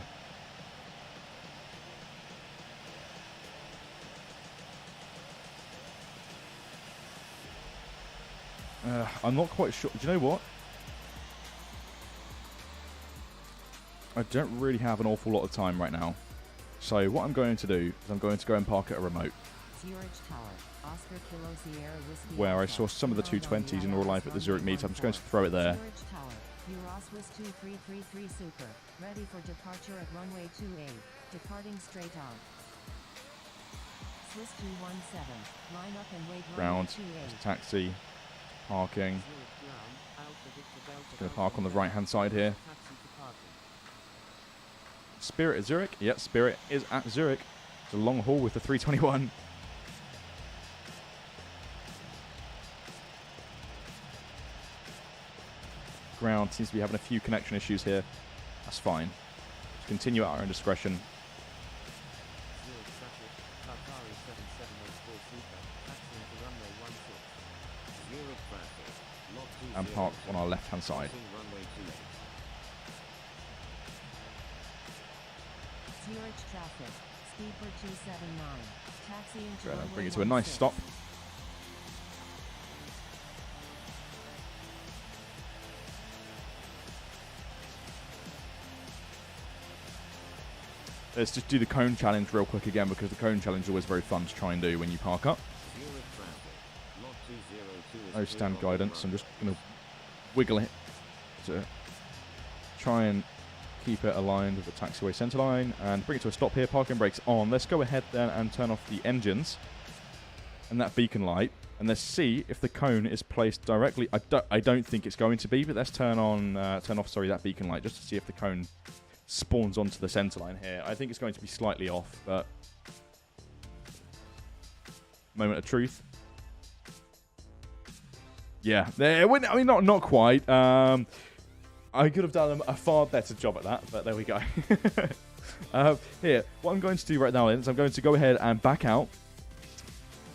I'm not quite sure. Do you know what? I don't really have an awful lot of time right now. So what I'm going to do is I'm going to go and park at a remote. Zurich Tower. Oscar Kilo Sierra Whiskey Where I Alpha. saw some of the 220s in real life at the Zurich meet. I'm just going to throw it there. Zurich Tower. Euros Swiss 2333 Super. Ready for departure at runway 28. Departing straight out. Swiss 217. Line up and wait Ground. runway 28. Taxi. Parking. Zurich ground, Alpha Victor Delta Going to Delta park on the Hotel. right hand side here. Taxi to parking. Spirit at Zurich. Yep, Spirit is at Zurich. It's a long haul with the 321. Ground seems to be having a few connection issues here. That's fine. Just continue at our own discretion. Zurich traffic, Qatari 7784 Super, taxiing to runway 16. Zurich traffic. Lot 202. And park on our left hand side. Crossing runway 28. Zurich traffic. Speedbird 279. Taxiing to Gonna runway bring it to a nice 16. stop. Let's just do the cone challenge real quick again, because the cone challenge is always very fun to try and do when you park up. Zurich traffic. Lot 202 is No clear stand on guidance. I'm runway. just going to wiggle it to try and keep it aligned with the taxiway centerline and bring it to a stop here. Parking brakes on. Let's go ahead then and turn off the engines and that beacon light, and let's see if the cone is placed directly. I don't think it's going to be, but let's turn off that beacon light just to see if the cone spawns onto the centerline here. I think it's going to be slightly off, but moment of truth. Yeah, there. I mean, not quite. I could have done a far better job at that, but there we go. Here, what I'm going to do right now is I'm going to go ahead and back out.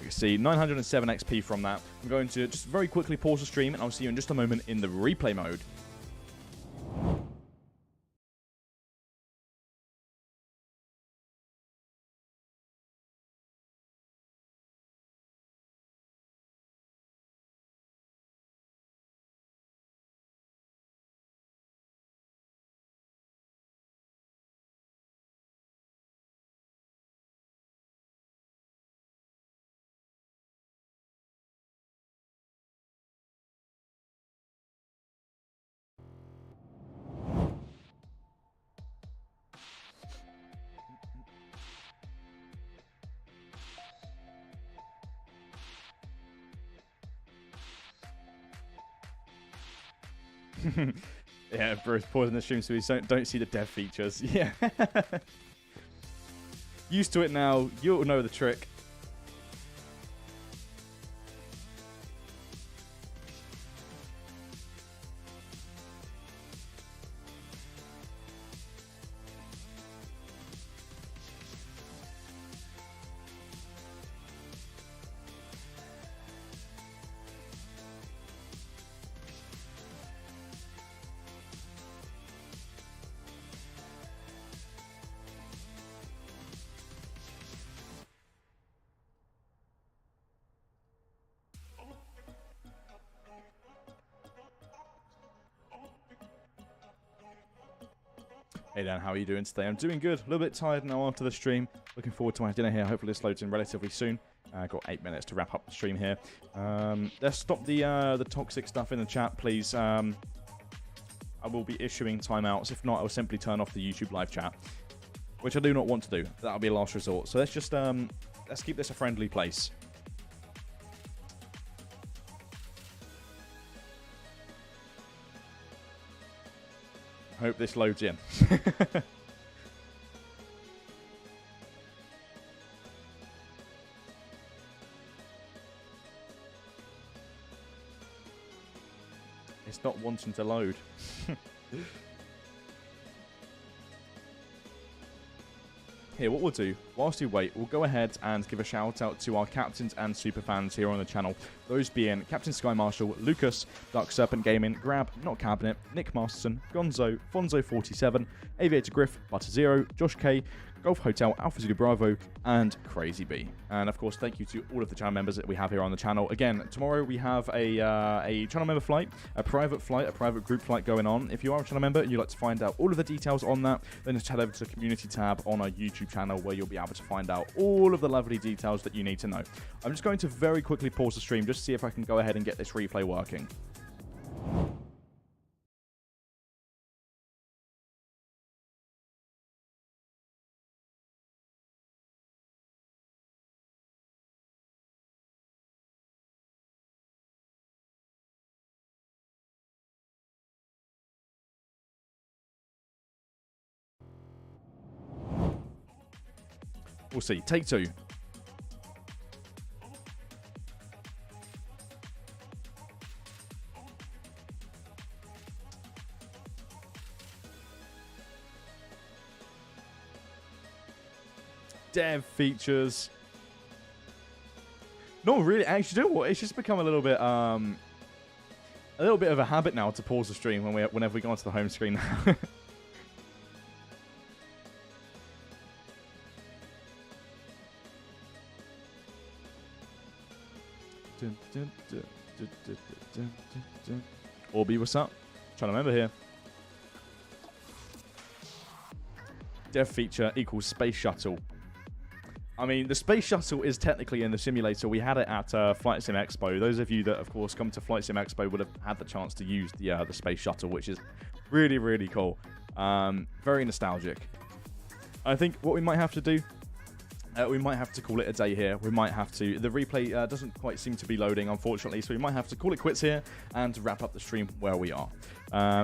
You can see 907 XP from that. I'm going to just very quickly pause the stream, and I'll see you in just a moment in the replay mode. Yeah, Bruce pausing the stream so we don't see the dev features. Yeah. Used to it now. You'll know the trick. Hey Dan, how are you doing today? I'm doing good. A little bit tired now after the stream. Looking forward to my dinner here. Hopefully this loads in relatively soon. Got 8 minutes to wrap up the stream here. Let's stop the toxic stuff in the chat, please. I will be issuing timeouts. If not, I will simply turn off the YouTube live chat, which I do not want to do. That'll be a last resort. So let's just let's keep this a friendly place. Hope this loads in. It's not wanting to load. Here, what we'll do, whilst we wait, we'll go ahead and give a shout out to our captains and super fans here on the channel. Those being Captain Sky Marshal, Lucas, 𝗖𝗛𝗡𝗏𝗡𝗥𝗦𝗛, Grab, Not Cabinet, Nick Masterson, Gonzo, Fonzo47, Aviator Griff, 𝗏𝗏𝗏𝗏𝗏, Josh K, Golf Hotel, Alpha Zulu Bravo, and Crazy B. And of course, thank you to all of the channel members that we have here on the channel. Again, tomorrow we have a channel member flight, a private group flight going on. If you are a channel member and you'd like to find out all of the details on that, then just head over to the community tab on our YouTube channel where you'll be able to find out all of the lovely details that you need to know. I'm just going to very quickly pause the stream just to see if I can go ahead and get this replay working. We'll see. Take two. Dev features. Not really. Actually, you know what? It's just become a little bit of a habit now to pause the stream whenever we go onto the home screen now. Orby, what's up? Trying to remember here. Dev feature equals space shuttle. I mean, the space shuttle is technically in the simulator. We had it at Flight Sim Expo. Those of you that, of course, come to Flight Sim Expo would have had the chance to use the space shuttle, which is really, really cool. Very nostalgic. I think what we might have to do, we might have to call it a day here. We might have to... The replay doesn't quite seem to be loading, unfortunately, so we might have to call it quits here and wrap up the stream where we are.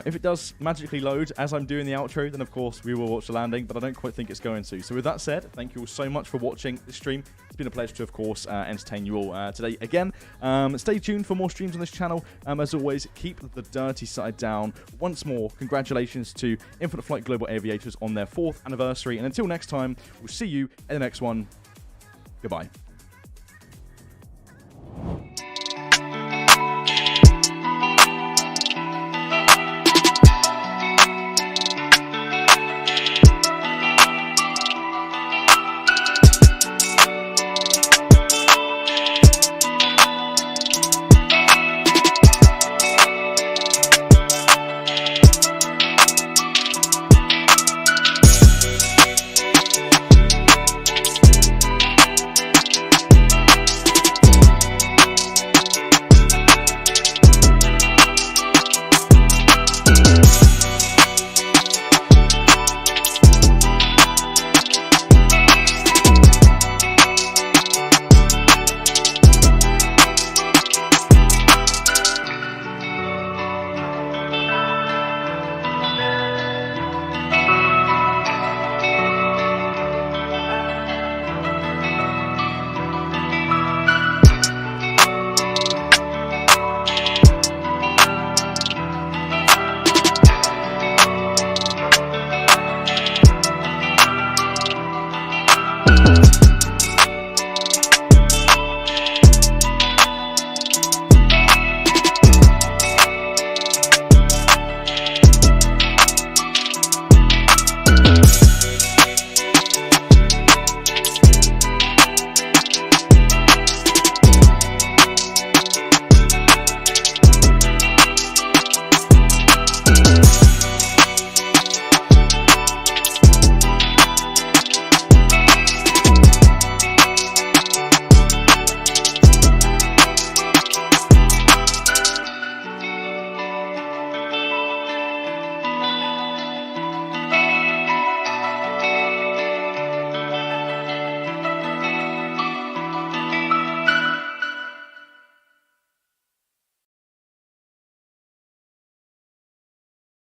If it does magically load as I'm doing the outro, then of course we will watch the landing, but I don't quite think it's going to. So with that said, thank you all so much for watching this stream. It's been a pleasure to, of course, entertain you all today again. Stay tuned for more streams on this channel. As always, keep the dirty side down. Once more, congratulations to Infinite Flight Global Aviators on their 4th anniversary. And until next time, we'll see you in the next one. Goodbye.